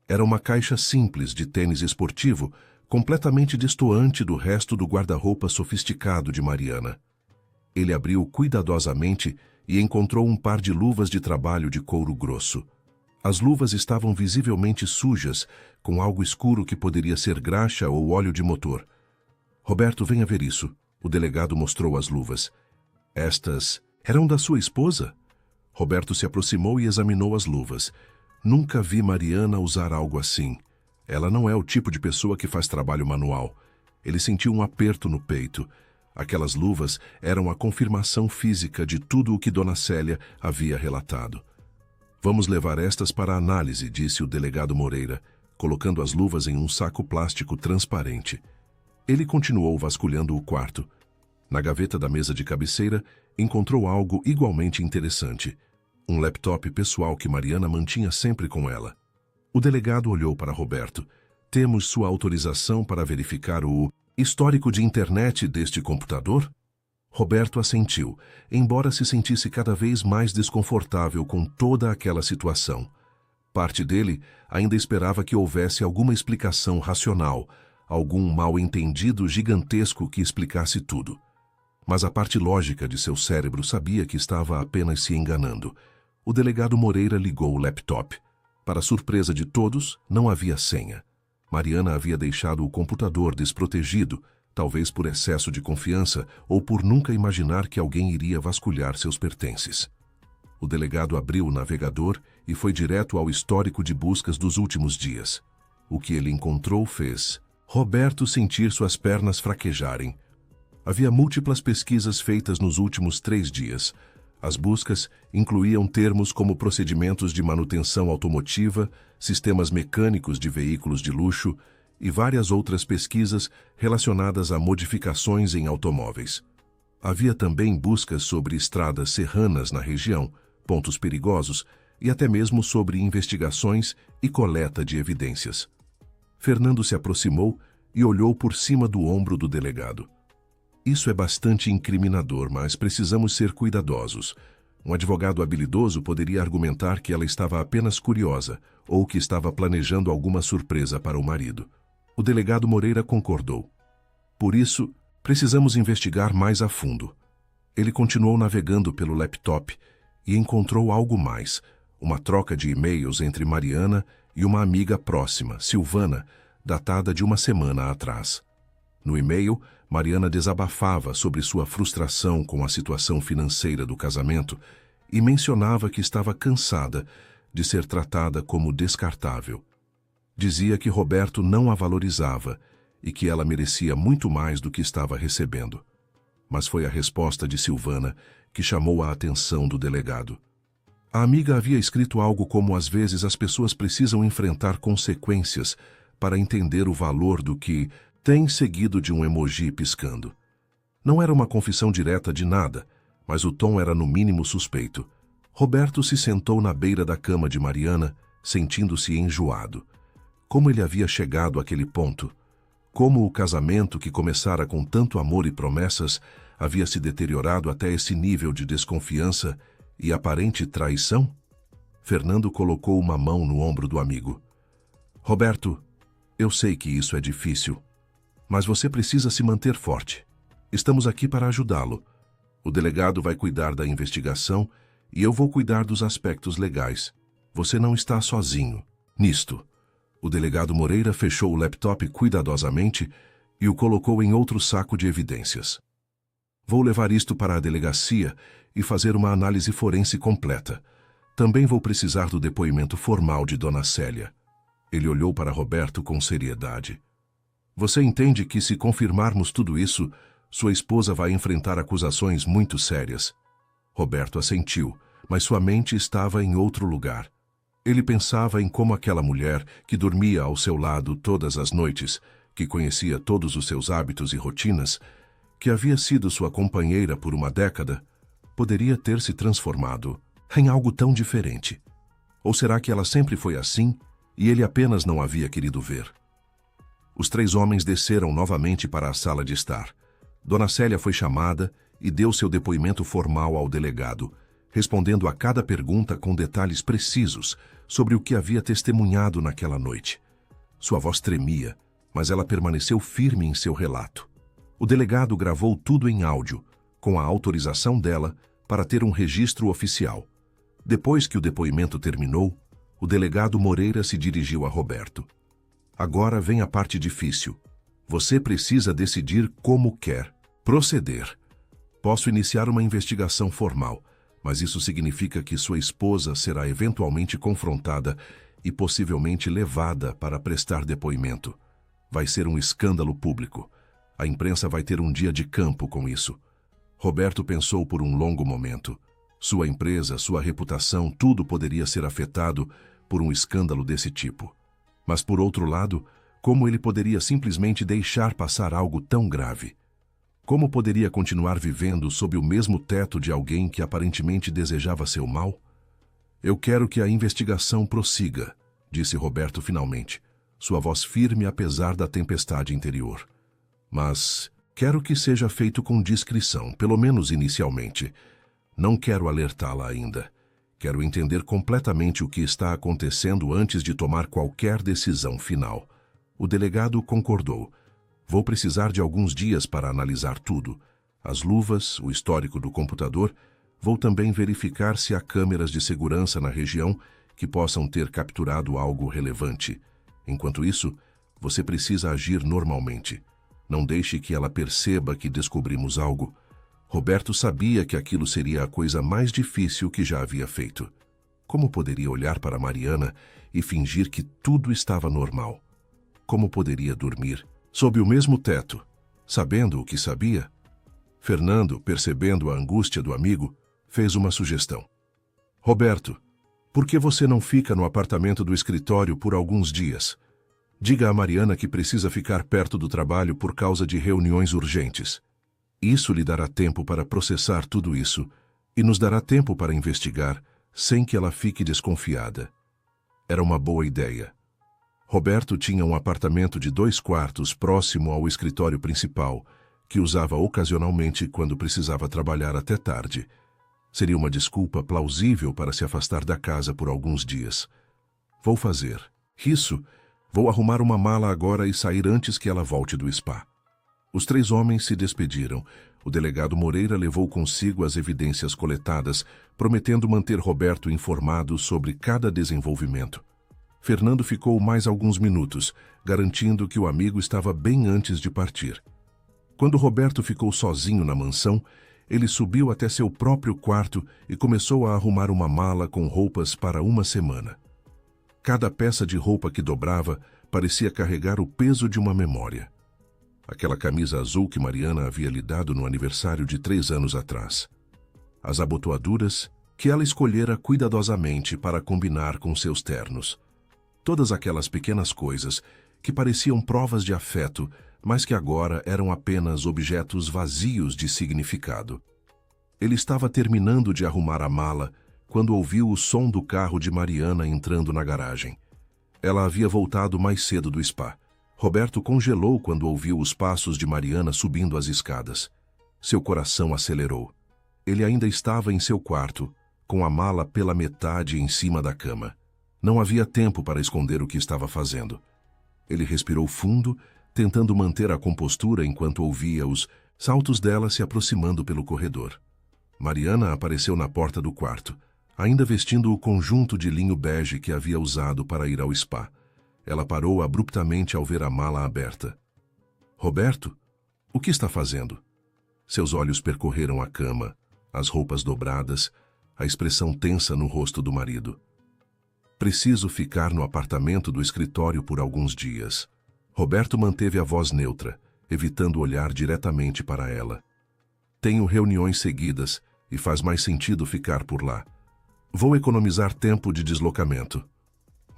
Era uma caixa simples de tênis esportivo, completamente destoante do resto do guarda-roupa sofisticado de Mariana. Ele abriu cuidadosamente e encontrou um par de luvas de trabalho de couro grosso. As luvas estavam visivelmente sujas, com algo escuro que poderia ser graxa ou óleo de motor. Roberto, venha ver isso. O delegado mostrou as luvas. Estas eram da sua esposa? Roberto se aproximou e examinou as luvas. Nunca vi Mariana usar algo assim. Ela não é o tipo de pessoa que faz trabalho manual. Ele sentiu um aperto no peito. Aquelas luvas eram a confirmação física de tudo o que Dona Célia havia relatado. Vamos levar estas para análise, disse o delegado Moreira, colocando as luvas em um saco plástico transparente. Ele continuou vasculhando o quarto. Na gaveta da mesa de cabeceira, encontrou algo igualmente interessante. Um laptop pessoal que Mariana mantinha sempre com ela. O delegado olhou para Roberto. Temos sua autorização para verificar o histórico de internet deste computador? Roberto assentiu, embora se sentisse cada vez mais desconfortável com toda aquela situação. Parte dele ainda esperava que houvesse alguma explicação racional, algum mal-entendido gigantesco que explicasse tudo. Mas a parte lógica de seu cérebro sabia que estava apenas se enganando. O delegado Moreira ligou o laptop. Para surpresa de todos, não havia senha. Mariana havia deixado o computador desprotegido, talvez por excesso de confiança ou por nunca imaginar que alguém iria vasculhar seus pertences. O delegado abriu o navegador e foi direto ao histórico de buscas dos últimos dias. O que ele encontrou fez Roberto sentir suas pernas fraquejarem. Havia múltiplas pesquisas feitas nos últimos 3 dias. As buscas incluíam termos como procedimentos de manutenção automotiva, sistemas mecânicos de veículos de luxo e várias outras pesquisas relacionadas a modificações em automóveis. Havia também buscas sobre estradas serranas na região, pontos perigosos e até mesmo sobre investigações e coleta de evidências. Fernando se aproximou e olhou por cima do ombro do delegado. Isso é bastante incriminador, mas precisamos ser cuidadosos. Um advogado habilidoso poderia argumentar que ela estava apenas curiosa ou que estava planejando alguma surpresa para o marido. O delegado Moreira concordou. Por isso, precisamos investigar mais a fundo. Ele continuou navegando pelo laptop e encontrou algo mais, uma troca de e-mails entre Mariana e uma amiga próxima, Silvana, datada de uma semana atrás. No e-mail, Mariana desabafava sobre sua frustração com a situação financeira do casamento e mencionava que estava cansada de ser tratada como descartável. Dizia que Roberto não a valorizava e que ela merecia muito mais do que estava recebendo. Mas foi a resposta de Silvana que chamou a atenção do delegado. A amiga havia escrito algo como: às vezes as pessoas precisam enfrentar consequências para entender o valor do que tem, seguido de um emoji piscando. Não era uma confissão direta de nada, mas o tom era no mínimo suspeito. Roberto se sentou na beira da cama de Mariana, sentindo-se enjoado. Como ele havia chegado àquele ponto? Como o casamento, que começara com tanto amor e promessas, havia se deteriorado até esse nível de desconfiança e aparente traição? Fernando colocou uma mão no ombro do amigo. Roberto, eu sei que isso é difícil, mas você precisa se manter forte. Estamos aqui para ajudá-lo. O delegado vai cuidar da investigação e eu vou cuidar dos aspectos legais. Você não está sozinho nisto. O delegado Moreira fechou o laptop cuidadosamente e o colocou em outro saco de evidências. Vou levar isto para a delegacia e fazer uma análise forense completa. Também vou precisar do depoimento formal de Dona Célia. Ele olhou para Roberto com seriedade. Você entende que, se confirmarmos tudo isso, sua esposa vai enfrentar acusações muito sérias? Roberto assentiu, mas sua mente estava em outro lugar. Ele pensava em como aquela mulher, que dormia ao seu lado todas as noites, que conhecia todos os seus hábitos e rotinas, que havia sido sua companheira por uma década, poderia ter se transformado em algo tão diferente. Ou será que ela sempre foi assim e ele apenas não havia querido ver? Os três homens desceram novamente para a sala de estar. Dona Célia foi chamada e deu seu depoimento formal ao delegado, respondendo a cada pergunta com detalhes precisos sobre o que havia testemunhado naquela noite. Sua voz tremia, mas ela permaneceu firme em seu relato. O delegado gravou tudo em áudio, com a autorização dela, para ter um registro oficial. Depois que o depoimento terminou, o delegado Moreira se dirigiu a Roberto. Agora vem a parte difícil. Você precisa decidir como quer proceder. Posso iniciar uma investigação formal, mas isso significa que sua esposa será eventualmente confrontada e possivelmente levada para prestar depoimento. Vai ser um escândalo público. A imprensa vai ter um dia de campo com isso. Roberto pensou por um longo momento. Sua empresa, sua reputação, tudo poderia ser afetado por um escândalo desse tipo. Mas, por outro lado, como ele poderia simplesmente deixar passar algo tão grave? Como poderia continuar vivendo sob o mesmo teto de alguém que aparentemente desejava seu mal? Eu quero que a investigação prossiga, disse Roberto finalmente, sua voz firme apesar da tempestade interior. Mas quero que seja feito com discrição, pelo menos inicialmente. Não quero alertá-la ainda. Quero entender completamente o que está acontecendo antes de tomar qualquer decisão final. O delegado concordou. Vou precisar de alguns dias para analisar tudo. As luvas, o histórico do computador. Vou também verificar se há câmeras de segurança na região que possam ter capturado algo relevante. Enquanto isso, você precisa agir normalmente. Não deixe que ela perceba que descobrimos algo. Roberto sabia que aquilo seria a coisa mais difícil que já havia feito. Como poderia olhar para Mariana e fingir que tudo estava normal? Como poderia dormir sob o mesmo teto, sabendo o que sabia? Fernando, percebendo a angústia do amigo, fez uma sugestão. Roberto, por que você não fica no apartamento do escritório por alguns dias? Diga a Mariana que precisa ficar perto do trabalho por causa de reuniões urgentes. Isso lhe dará tempo para processar tudo isso e nos dará tempo para investigar sem que ela fique desconfiada. Era uma boa ideia. Roberto tinha um apartamento de 2 quartos próximo ao escritório principal, que usava ocasionalmente quando precisava trabalhar até tarde. Seria uma desculpa plausível para se afastar da casa por alguns dias. Vou fazer isso. Vou arrumar uma mala agora e sair antes que ela volte do spa. Os 3 homens se despediram. O delegado Moreira levou consigo as evidências coletadas, prometendo manter Roberto informado sobre cada desenvolvimento. Fernando ficou mais alguns minutos, garantindo que o amigo estava bem antes de partir. Quando Roberto ficou sozinho na mansão, ele subiu até seu próprio quarto e começou a arrumar uma mala com roupas para uma semana. Cada peça de roupa que dobrava parecia carregar o peso de uma memória. Aquela camisa azul que Mariana havia lhe dado no aniversário de 3 anos atrás. As abotoaduras que ela escolhera cuidadosamente para combinar com seus ternos. Todas aquelas pequenas coisas que pareciam provas de afeto, mas que agora eram apenas objetos vazios de significado. Ele estava terminando de arrumar a mala quando ouviu o som do carro de Mariana entrando na garagem. Ela havia voltado mais cedo do spa. Roberto congelou quando ouviu os passos de Mariana subindo as escadas. Seu coração acelerou. Ele ainda estava em seu quarto, com a mala pela metade em cima da cama. Não havia tempo para esconder o que estava fazendo. Ele respirou fundo, tentando manter a compostura enquanto ouvia os saltos dela se aproximando pelo corredor. Mariana apareceu na porta do quarto, ainda vestindo o conjunto de linho bege que havia usado para ir ao spa. Ela parou abruptamente ao ver a mala aberta. Roberto, o que está fazendo? Seus olhos percorreram a cama, as roupas dobradas, a expressão tensa no rosto do marido. Preciso ficar no apartamento do escritório por alguns dias. Roberto manteve a voz neutra, evitando olhar diretamente para ela. Tenho reuniões seguidas e faz mais sentido ficar por lá. Vou economizar tempo de deslocamento.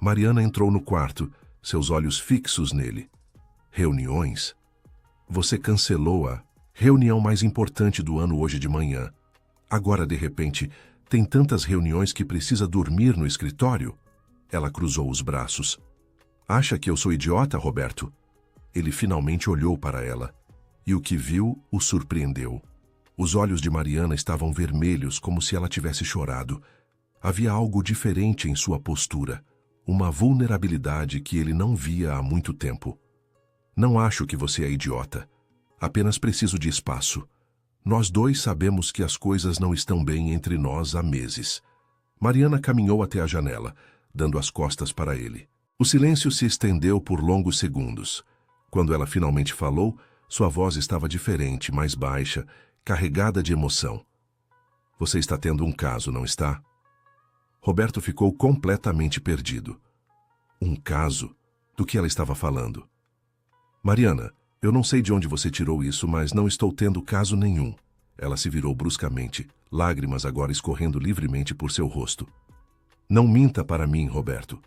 Mariana entrou no quarto, seus olhos fixos nele. Reuniões? Você cancelou a reunião mais importante do ano hoje de manhã. Agora, de repente, tem tantas reuniões que precisa dormir no escritório? Ela cruzou os braços. Acha que eu sou idiota, Roberto? Ele finalmente olhou para ela, e o que viu o surpreendeu. Os olhos de Mariana estavam vermelhos, como se ela tivesse chorado. Havia algo diferente em sua postura, uma vulnerabilidade que ele não via há muito tempo. Não acho que você é idiota. Apenas preciso de espaço. Nós dois sabemos que as coisas não estão bem entre nós há meses. Mariana caminhou até a janela, dando as costas para ele. O silêncio se estendeu por longos segundos. Quando ela finalmente falou, sua voz estava diferente, mais baixa, carregada de emoção. Você está tendo um caso, não está? Roberto ficou completamente perdido. Um caso? Do que ela estava falando? Mariana, eu não sei de onde você tirou isso, mas não estou tendo caso nenhum. Ela se virou bruscamente, lágrimas agora escorrendo livremente por seu rosto. Não minta para mim, Roberto.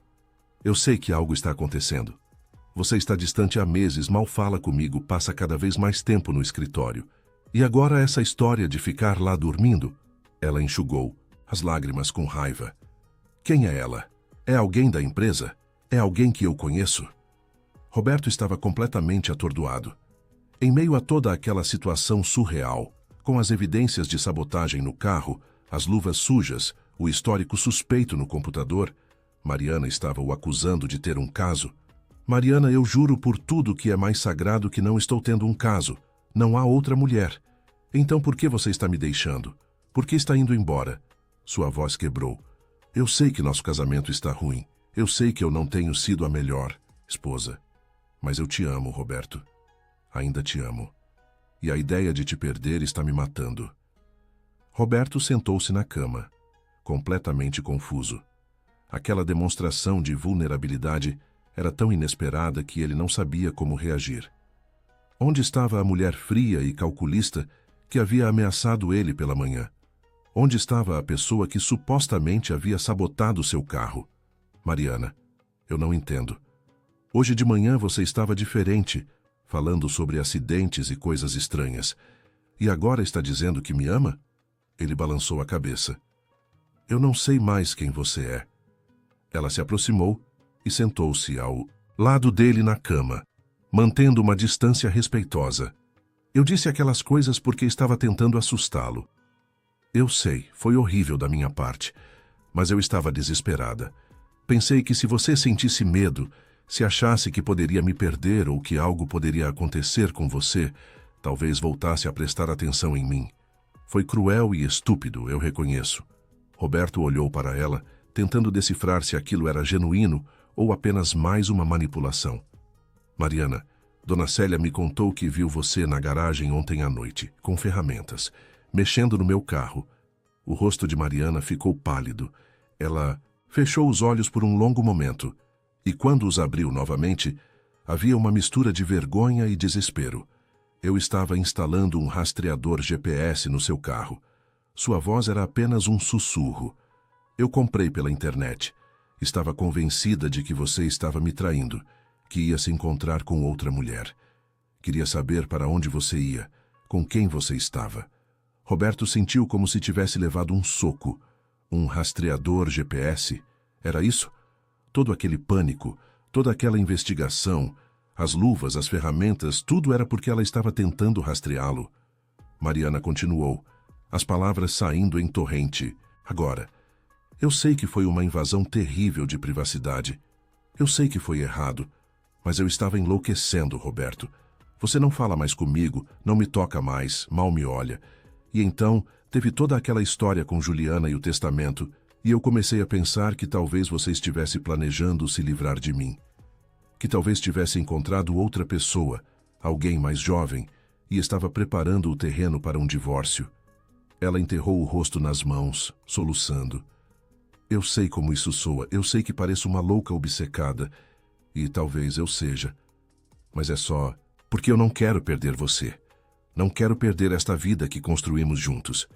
Eu sei que algo está acontecendo. Você está distante há meses, mal fala comigo, passa cada vez mais tempo no escritório. E agora essa história de ficar lá dormindo? Ela enxugou, as lágrimas com raiva. Quem é ela? É alguém da empresa? É alguém que eu conheço? Roberto estava completamente atordoado. Em meio a toda aquela situação surreal, com as evidências de sabotagem no carro, as luvas sujas, o histórico suspeito no computador, Mariana estava o acusando de ter um caso. Mariana, eu juro por tudo que é mais sagrado que não estou tendo um caso. Não há outra mulher. Então por que você está me deixando? Por que está indo embora? Sua voz quebrou. Eu sei que nosso casamento está ruim. Eu sei que eu não tenho sido a melhor esposa. Mas eu te amo, Roberto. Ainda te amo. E a ideia de te perder está me matando. Roberto sentou-se na cama, completamente confuso. Aquela demonstração de vulnerabilidade era tão inesperada que ele não sabia como reagir. Onde estava a mulher fria e calculista que havia ameaçado ele pela manhã? Onde estava a pessoa que supostamente havia sabotado seu carro? Mariana, eu não entendo. Hoje de manhã você estava diferente, falando sobre acidentes e coisas estranhas. E agora está dizendo que me ama? Ele balançou a cabeça. Eu não sei mais quem você é. Ela se aproximou e sentou-se ao lado dele na cama, mantendo uma distância respeitosa. Eu disse aquelas coisas porque estava tentando assustá-lo. Eu sei, foi horrível da minha parte, mas eu estava desesperada. Pensei que se você sentisse medo, se achasse que poderia me perder ou que algo poderia acontecer com você, talvez voltasse a prestar atenção em mim. Foi cruel e estúpido, eu reconheço. Roberto olhou para ela, tentando decifrar se aquilo era genuíno ou apenas mais uma manipulação. Mariana, Dona Célia me contou que viu você na garagem ontem à noite, com ferramentas. mexendo no meu carro. O rosto de Mariana ficou pálido. Ela fechou os olhos por um longo momento, e quando os abriu novamente, havia uma mistura de vergonha e desespero. Eu estava instalando um rastreador GPS no seu carro. Sua voz era apenas um sussurro. Eu comprei pela internet. Estava convencida de que você estava me traindo, que ia se encontrar com outra mulher. Queria saber para onde você ia, com quem você estava. Roberto sentiu como se tivesse levado um soco. Um rastreador GPS? Era isso? Todo aquele pânico, toda aquela investigação, as luvas, as ferramentas, tudo era porque ela estava tentando rastreá-lo. Mariana continuou, as palavras saindo em torrente. Agora, eu sei que foi uma invasão terrível de privacidade. Eu sei que foi errado, mas eu estava enlouquecendo, Roberto. Você não fala mais comigo, não me toca mais, mal me olha. E então, teve toda aquela história com Juliana e o testamento, e eu comecei a pensar que talvez você estivesse planejando se livrar de mim. Que talvez tivesse encontrado outra pessoa, alguém mais jovem, e estava preparando o terreno para um divórcio. Ela enterrou o rosto nas mãos, soluçando. Eu sei como isso soa, eu sei que pareço uma louca obcecada, e talvez eu seja. Mas é só porque eu não quero perder você. Não quero perder esta vida que construímos juntos.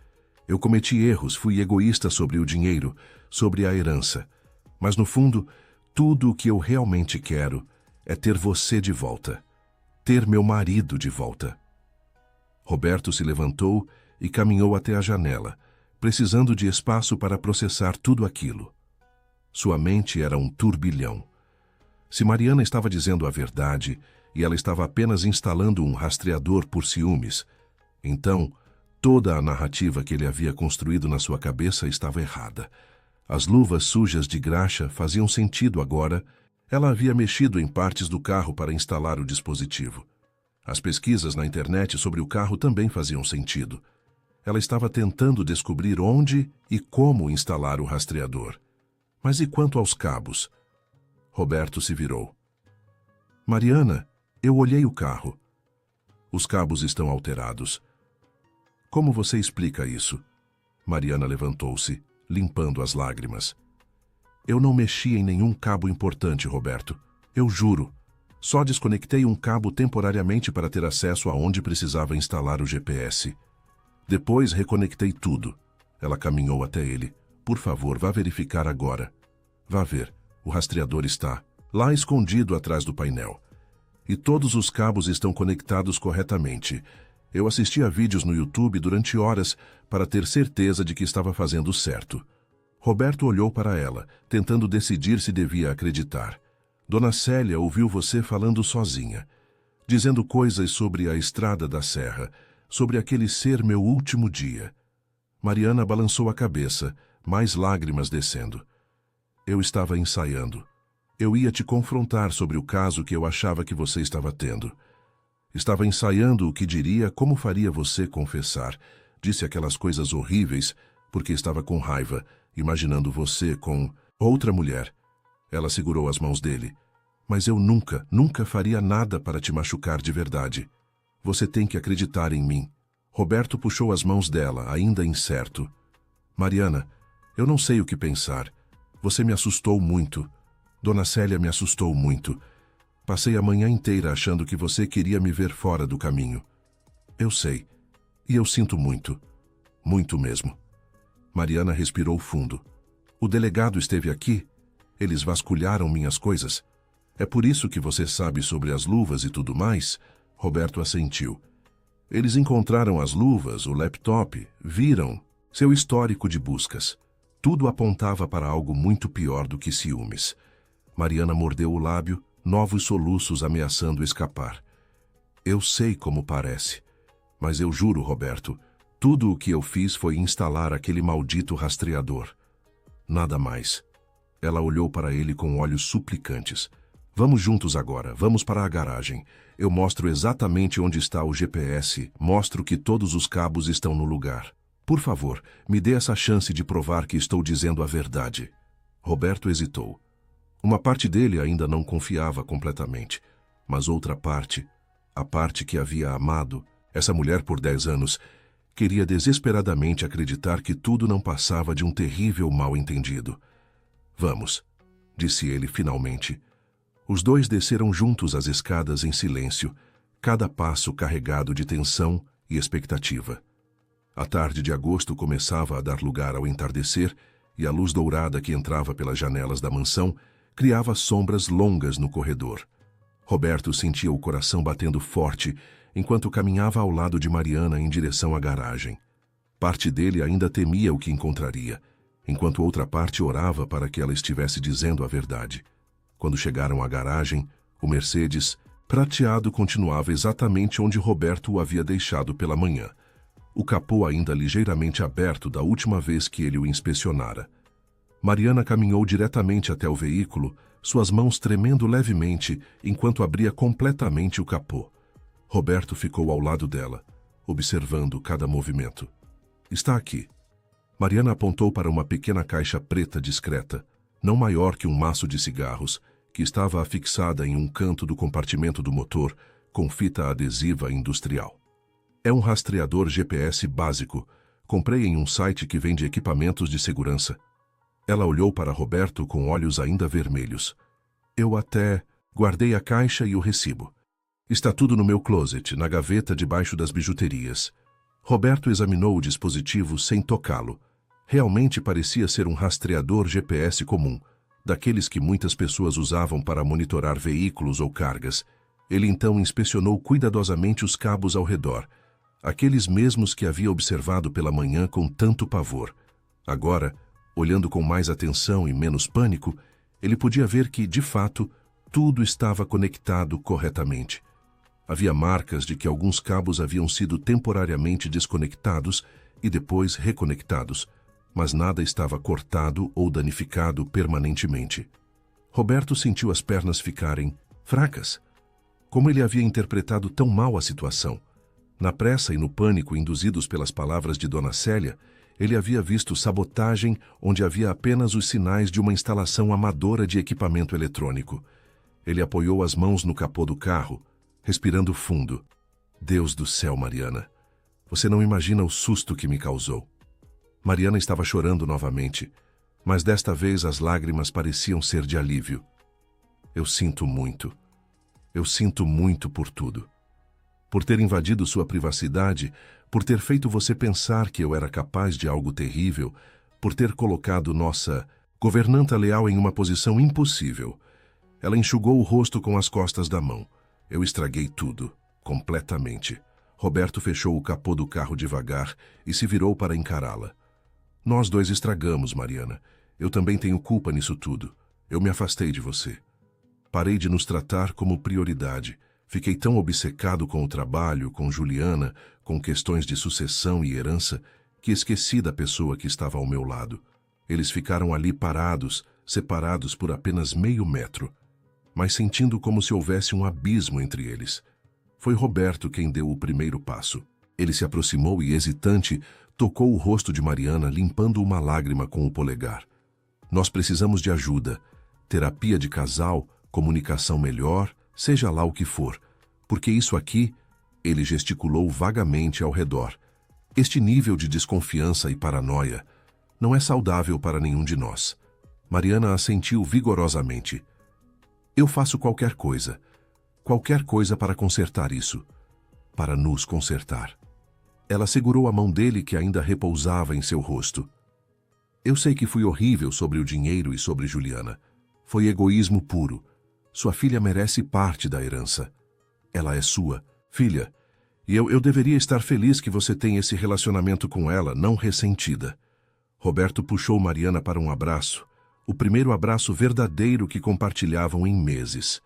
Eu cometi erros, fui egoísta sobre o dinheiro, sobre a herança. Mas no fundo, tudo o que eu realmente quero é ter você de volta. Ter meu marido de volta. Roberto se levantou e caminhou até a janela, precisando de espaço para processar tudo aquilo. Sua mente era um turbilhão. Se Mariana estava dizendo a verdade e ela estava apenas instalando um rastreador por ciúmes, então toda a narrativa que ele havia construído na sua cabeça estava errada. As luvas sujas de graxa faziam sentido agora. Ela havia mexido em partes do carro para instalar o dispositivo. As pesquisas na internet sobre o carro também faziam sentido. Ela estava tentando descobrir onde e como instalar o rastreador. Mas e quanto aos cabos? Roberto se virou. Mariana, eu olhei o carro. Os cabos estão alterados. Como você explica isso? Mariana levantou-se, limpando as lágrimas. Eu não mexi em nenhum cabo importante, Roberto. Eu juro. Só desconectei um cabo temporariamente para ter acesso aonde precisava instalar o GPS. Depois reconectei tudo. Ela caminhou até ele. Por favor, vá verificar agora. Vá ver. O rastreador está lá escondido atrás do painel. E todos os cabos estão conectados corretamente. Eu assisti a vídeos no YouTube durante horas para ter certeza de que estava fazendo certo. Roberto olhou para ela, tentando decidir se devia acreditar. Dona Célia ouviu você falando sozinha, dizendo coisas sobre a estrada da serra, sobre aquele ser meu último dia. Mariana balançou a cabeça, mais lágrimas descendo. Eu estava ensaiando. Eu ia te confrontar sobre o caso que eu achava que você estava tendo. Estava ensaiando o que diria, como faria você confessar. Disse aquelas coisas horríveis, porque estava com raiva, imaginando você com outra mulher. Ela segurou as mãos dele. Mas eu nunca, nunca faria nada para te machucar de verdade. Você tem que acreditar em mim. Roberto puxou as mãos dela, ainda incerto. Mariana, eu não sei o que pensar. Você me assustou muito. Dona Célia me assustou muito. Passei a manhã inteira achando que você queria me ver fora do caminho. Eu sei. E eu sinto muito. Muito mesmo. Mariana respirou fundo. O delegado esteve aqui. Eles vasculharam minhas coisas. É por isso que você sabe sobre as luvas e tudo mais? Roberto assentiu. Eles encontraram as luvas, o laptop, viram seu histórico de buscas. Tudo apontava para algo muito pior do que ciúmes. Mariana mordeu o lábio, novos soluços ameaçando escapar. Eu sei como parece, mas eu juro, Roberto, tudo o que eu fiz foi instalar aquele maldito rastreador. Nada mais. Ela olhou para ele com olhos suplicantes. Vamos juntos agora, vamos para a garagem. Eu mostro exatamente onde está o GPS, mostro que todos os cabos estão no lugar. Por favor, me dê essa chance de provar que estou dizendo a verdade. Roberto hesitou. Uma parte dele ainda não confiava completamente, mas outra parte, a parte que havia amado, essa mulher por 10 anos, Queria desesperadamente acreditar que tudo não passava de um terrível mal-entendido. Vamos, disse ele finalmente. Os dois desceram juntos as escadas em silêncio, cada passo carregado de tensão e expectativa. A tarde de agosto começava a dar lugar ao entardecer e a luz dourada que entrava pelas janelas da mansão criava sombras longas no corredor. Roberto sentia o coração batendo forte enquanto caminhava ao lado de Mariana em direção à garagem. Parte dele ainda temia o que encontraria, enquanto outra parte orava para que ela estivesse dizendo a verdade. Quando chegaram à garagem, o Mercedes, prateado, continuava exatamente onde Roberto o havia deixado pela manhã. O capô ainda ligeiramente aberto da última vez que ele o inspecionara. Mariana caminhou diretamente até o veículo, suas mãos tremendo levemente enquanto abria completamente o capô. Roberto ficou ao lado dela, observando cada movimento. Está aqui. Mariana apontou para uma pequena caixa preta discreta, não maior que um maço de cigarros, que estava afixada em um canto do compartimento do motor com fita adesiva industrial. É um rastreador GPS básico. Comprei em um site que vende equipamentos de segurança. Ela olhou para Roberto com olhos ainda vermelhos. Eu até guardei a caixa e o recibo. Está tudo no meu closet, na gaveta debaixo das bijuterias. Roberto examinou o dispositivo sem tocá-lo. Realmente parecia ser um rastreador GPS comum, daqueles que muitas pessoas usavam para monitorar veículos ou cargas. Ele então inspecionou cuidadosamente os cabos ao redor, aqueles mesmos que havia observado pela manhã com tanto pavor. Agora, olhando com mais atenção e menos pânico, ele podia ver que, de fato, tudo estava conectado corretamente. Havia marcas de que alguns cabos haviam sido temporariamente desconectados e depois reconectados, mas nada estava cortado ou danificado permanentemente. Roberto sentiu as pernas ficarem fracas. Como ele havia interpretado tão mal a situação? Na pressa e no pânico induzidos pelas palavras de Dona Célia, ele havia visto sabotagem onde havia apenas os sinais de uma instalação amadora de equipamento eletrônico. Ele apoiou as mãos no capô do carro, respirando fundo. Deus do céu, Mariana. Você não imagina o susto que me causou. Mariana estava chorando novamente, mas desta vez as lágrimas pareciam ser de alívio. Eu sinto muito. Eu sinto muito por tudo. Por ter invadido sua privacidade, por ter feito você pensar que eu era capaz de algo terrível, por ter colocado nossa governanta leal em uma posição impossível. Ela enxugou o rosto com as costas da mão. Eu estraguei tudo, completamente. Roberto fechou o capô do carro devagar e se virou para encará-la. Nós dois estragamos, Mariana. Eu também tenho culpa nisso tudo. Eu me afastei de você. Parei de nos tratar como prioridade. Fiquei tão obcecado com o trabalho, com Juliana, com questões de sucessão e herança, que esqueci da pessoa que estava ao meu lado. Eles ficaram ali parados, separados por apenas meio metro, mas sentindo como se houvesse um abismo entre eles. Foi Roberto quem deu o primeiro passo. Ele se aproximou e, hesitante, tocou o rosto de Mariana, limpando uma lágrima com o polegar. Nós precisamos de ajuda, terapia de casal, comunicação melhor, seja lá o que for, porque isso aqui, ele gesticulou vagamente ao redor. Este nível de desconfiança e paranoia não é saudável para nenhum de nós. Mariana assentiu vigorosamente. Eu faço qualquer coisa para consertar isso, para nos consertar. Ela segurou a mão dele que ainda repousava em seu rosto. Eu sei que fui horrível sobre o dinheiro e sobre Juliana. Foi egoísmo puro. Sua filha merece parte da herança. Ela é sua, filha, e eu deveria estar feliz que você tem esse relacionamento com ela, não ressentida. Roberto puxou Mariana para um abraço, o primeiro abraço verdadeiro que compartilhavam em meses.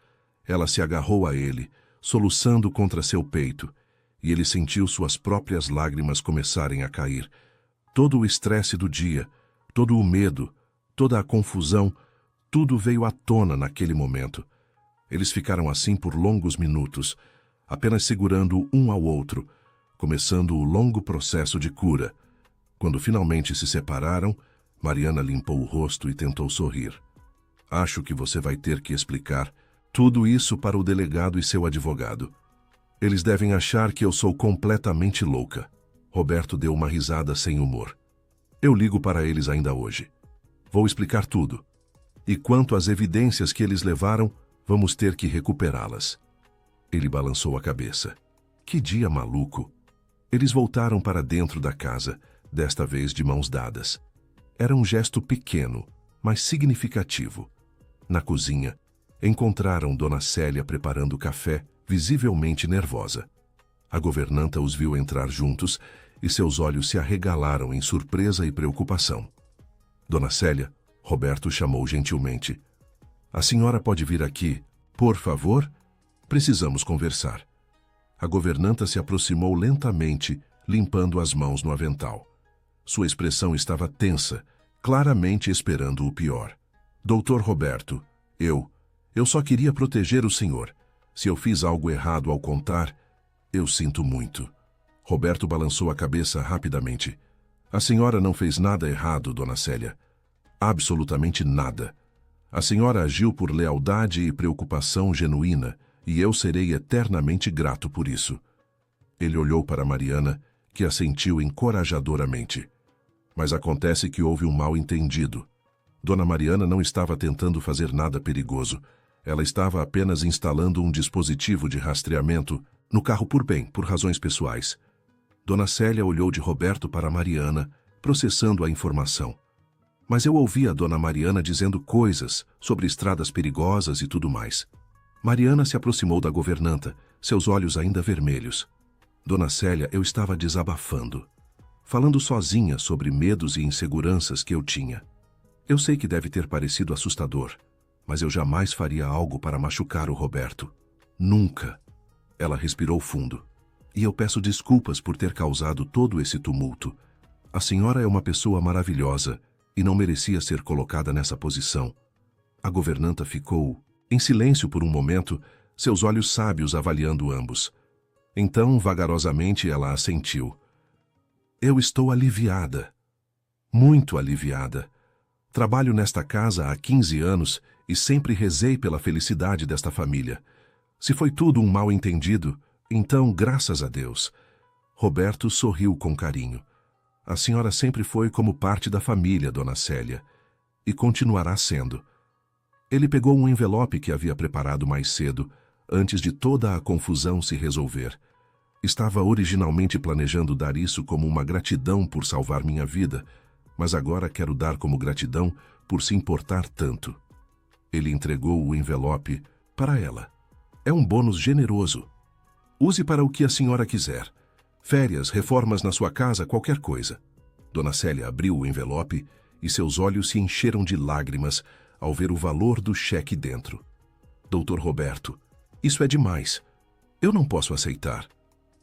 Ela se agarrou a ele, soluçando contra seu peito, e ele sentiu suas próprias lágrimas começarem a cair. Todo o estresse do dia, todo o medo, toda a confusão, tudo veio à tona naquele momento. Eles ficaram assim por longos minutos, apenas segurando um ao outro, começando o longo processo de cura. Quando finalmente se separaram, Mariana limpou o rosto e tentou sorrir. Acho que você vai ter que explicar tudo isso para o delegado e seu advogado. Eles devem achar que eu sou completamente louca. Roberto deu uma risada sem humor. Eu ligo para eles ainda hoje. Vou explicar tudo. E quanto às evidências que eles levaram, vamos ter que recuperá-las. Ele balançou a cabeça. Que dia maluco! Eles voltaram para dentro da casa, desta vez de mãos dadas. Era um gesto pequeno, mas significativo. Na cozinha, encontraram Dona Célia preparando café, visivelmente nervosa. A governanta os viu entrar juntos e seus olhos se arregalaram em surpresa e preocupação. Dona Célia, Roberto chamou gentilmente. A senhora pode vir aqui, por favor? Precisamos conversar. A governanta se aproximou lentamente, limpando as mãos no avental. Sua expressão estava tensa, claramente esperando o pior. Doutor Roberto, eu só queria proteger o senhor. Se eu fiz algo errado ao contar, eu sinto muito. Roberto balançou a cabeça rapidamente. A senhora não fez nada errado, Dona Célia. Absolutamente nada. A senhora agiu por lealdade e preocupação genuína, e eu serei eternamente grato por isso. Ele olhou para Mariana, que assentiu encorajadoramente. Mas acontece que houve um mal-entendido. Dona Mariana não estava tentando fazer nada perigoso. Ela estava apenas instalando um dispositivo de rastreamento no carro por razões pessoais. Dona Célia olhou de Roberto para Mariana, processando a informação. Mas eu ouvi a Dona Mariana dizendo coisas sobre estradas perigosas e tudo mais. Mariana se aproximou da governanta, seus olhos ainda vermelhos. Dona Célia, eu estava desabafando, falando sozinha sobre medos e inseguranças que eu tinha. Eu sei que deve ter parecido assustador, mas eu jamais faria algo para machucar o Roberto. Nunca. Ela respirou fundo. E eu peço desculpas por ter causado todo esse tumulto. A senhora é uma pessoa maravilhosa e não merecia ser colocada nessa posição. A governanta ficou em silêncio por um momento, seus olhos sábios avaliando ambos. Então, vagarosamente, ela assentiu. Eu estou aliviada. Muito aliviada. Trabalho nesta casa há 15 anos e sempre rezei pela felicidade desta família. Se foi tudo um mal-entendido, então, graças a Deus. Roberto sorriu com carinho. A senhora sempre foi como parte da família, Dona Célia, e continuará sendo. Ele pegou um envelope que havia preparado mais cedo, antes de toda a confusão se resolver. Estava originalmente planejando dar isso como uma gratidão por salvar minha vida, mas agora quero dar como gratidão por se importar tanto. Ele entregou o envelope para ela. É um bônus generoso. Use para o que a senhora quiser. Férias, reformas na sua casa, qualquer coisa. Dona Célia abriu o envelope e seus olhos se encheram de lágrimas ao ver o valor do cheque dentro. Doutor Roberto, isso é demais. Eu não posso aceitar.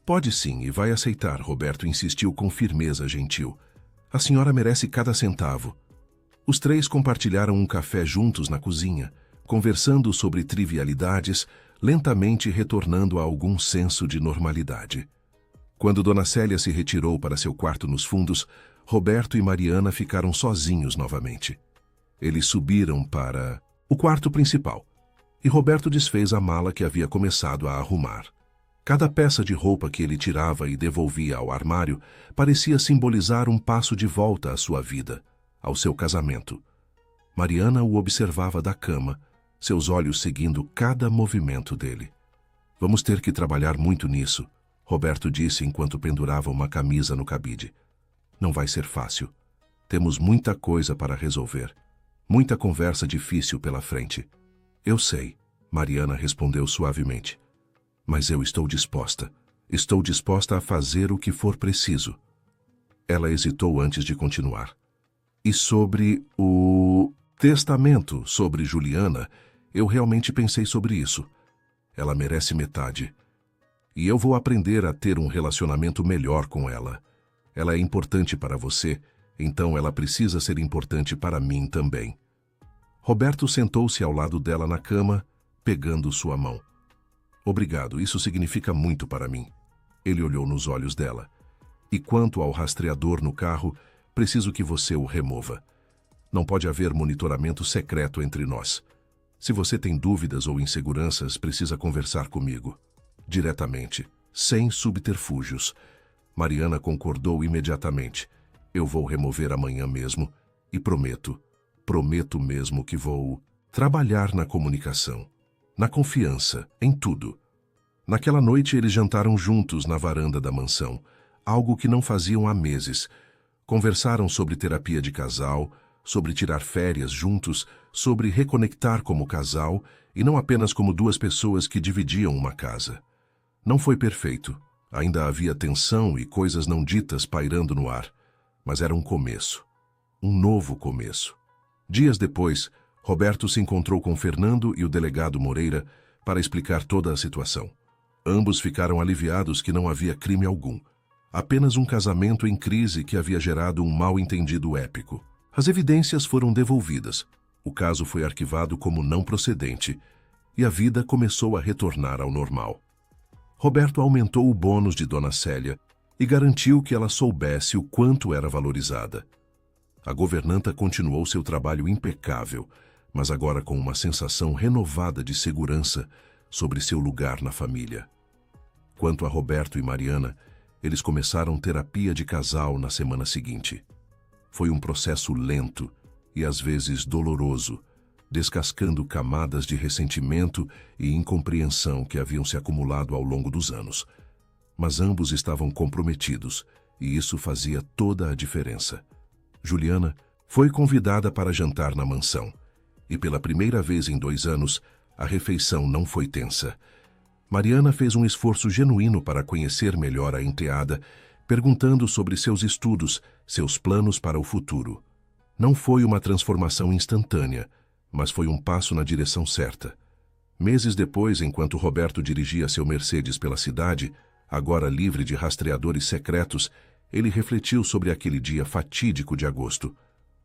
Pode sim e vai aceitar, Roberto insistiu com firmeza gentil. A senhora merece cada centavo. Os três compartilharam um café juntos na cozinha, conversando sobre trivialidades, lentamente retornando a algum senso de normalidade. Quando Dona Célia se retirou para seu quarto nos fundos, Roberto e Mariana ficaram sozinhos novamente. Eles subiram para o quarto principal, e Roberto desfez a mala que havia começado a arrumar. Cada peça de roupa que ele tirava e devolvia ao armário parecia simbolizar um passo de volta à sua vida, ao seu casamento. Mariana o observava da cama, seus olhos seguindo cada movimento dele. Vamos ter que trabalhar muito nisso, Roberto disse enquanto pendurava uma camisa no cabide. Não vai ser fácil. Temos muita coisa para resolver. Muita conversa difícil pela frente. Eu sei, Mariana respondeu suavemente. Mas eu estou disposta. Estou disposta a fazer o que for preciso. Ela hesitou antes de continuar. E sobre o testamento sobre Juliana, eu realmente pensei sobre isso. Ela merece metade. E eu vou aprender a ter um relacionamento melhor com ela. Ela é importante para você, então ela precisa ser importante para mim também. Roberto sentou-se ao lado dela na cama, pegando sua mão. Obrigado, isso significa muito para mim. Ele olhou nos olhos dela. E quanto ao rastreador no carro, preciso que você o remova. Não pode haver monitoramento secreto entre nós. Se você tem dúvidas ou inseguranças, precisa conversar comigo. Diretamente, sem subterfúgios. Mariana concordou imediatamente. Eu vou remover amanhã mesmo e prometo mesmo que vou trabalhar na comunicação, na confiança, em tudo. Naquela noite eles jantaram juntos na varanda da mansão, algo que não faziam há meses. Conversaram sobre terapia de casal, sobre tirar férias juntos, sobre reconectar como casal e não apenas como duas pessoas que dividiam uma casa. Não foi perfeito, ainda havia tensão e coisas não ditas pairando no ar, mas era um começo, um novo começo. Dias depois, Roberto se encontrou com Fernando e o delegado Moreira para explicar toda a situação. Ambos ficaram aliviados que não havia crime algum, apenas um casamento em crise que havia gerado um mal-entendido épico. As evidências foram devolvidas, o caso foi arquivado como não procedente e a vida começou a retornar ao normal. Roberto aumentou o bônus de Dona Célia e garantiu que ela soubesse o quanto era valorizada. A governanta continuou seu trabalho impecável, mas agora com uma sensação renovada de segurança sobre seu lugar na família. Quanto a Roberto e Mariana, eles começaram terapia de casal na semana seguinte. Foi um processo lento e às vezes doloroso, descascando camadas de ressentimento e incompreensão que haviam se acumulado ao longo dos anos. Mas ambos estavam comprometidos e isso fazia toda a diferença. Juliana foi convidada para jantar na mansão e pela primeira vez em 2 anos, a refeição não foi tensa. Mariana fez um esforço genuíno para conhecer melhor a enteada, perguntando sobre seus estudos, seus planos para o futuro. Não foi uma transformação instantânea, mas foi um passo na direção certa. Meses depois, enquanto Roberto dirigia seu Mercedes pela cidade, agora livre de rastreadores secretos, ele refletiu sobre aquele dia fatídico de agosto,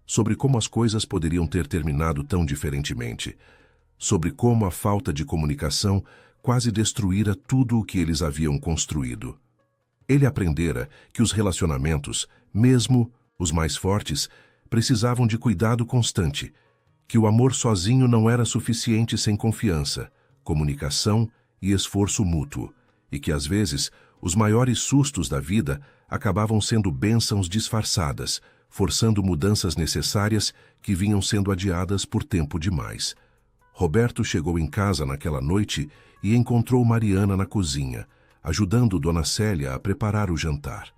sobre como as coisas poderiam ter terminado tão diferentemente, sobre como a falta de comunicação quase destruíra tudo o que eles haviam construído. Ele aprendera que os relacionamentos, mesmo os mais fortes, precisavam de cuidado constante, que o amor sozinho não era suficiente sem confiança, comunicação e esforço mútuo, e que às vezes os maiores sustos da vida acabavam sendo bênçãos disfarçadas, forçando mudanças necessárias que vinham sendo adiadas por tempo demais. Roberto chegou em casa naquela noite e encontrou Mariana na cozinha, ajudando Dona Célia a preparar o jantar.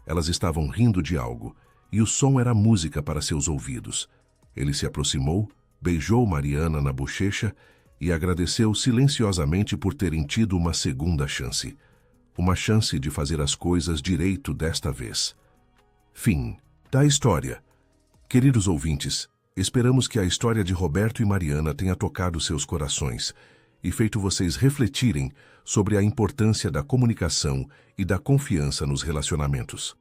Elas estavam rindo de algo, e o som era música para seus ouvidos. Ele se aproximou, beijou Mariana na bochecha e agradeceu silenciosamente por terem tido uma segunda chance. Uma chance de fazer as coisas direito desta vez. Fim da história. Queridos ouvintes, esperamos que a história de Roberto e Mariana tenha tocado seus corações e feito vocês refletirem sobre a importância da comunicação e da confiança nos relacionamentos.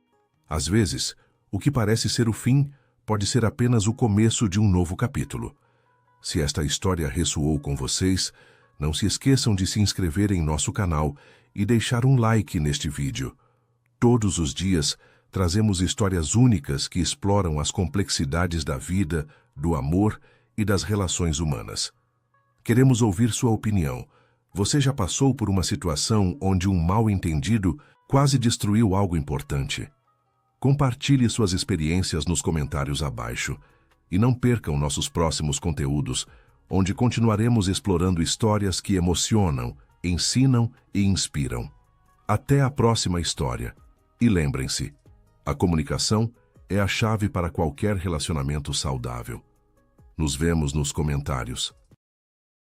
Às vezes, o que parece ser o fim pode ser apenas o começo de um novo capítulo. Se esta história ressoou com vocês, não se esqueçam de se inscrever em nosso canal e deixar um like neste vídeo. Todos os dias, trazemos histórias únicas que exploram as complexidades da vida, do amor e das relações humanas. Queremos ouvir sua opinião. Você já passou por uma situação onde um mal-entendido quase destruiu algo importante? Compartilhe suas experiências nos comentários abaixo. E não percam nossos próximos conteúdos, onde continuaremos explorando histórias que emocionam, ensinam e inspiram. Até a próxima história. E lembrem-se, a comunicação é a chave para qualquer relacionamento saudável. Nos vemos nos comentários.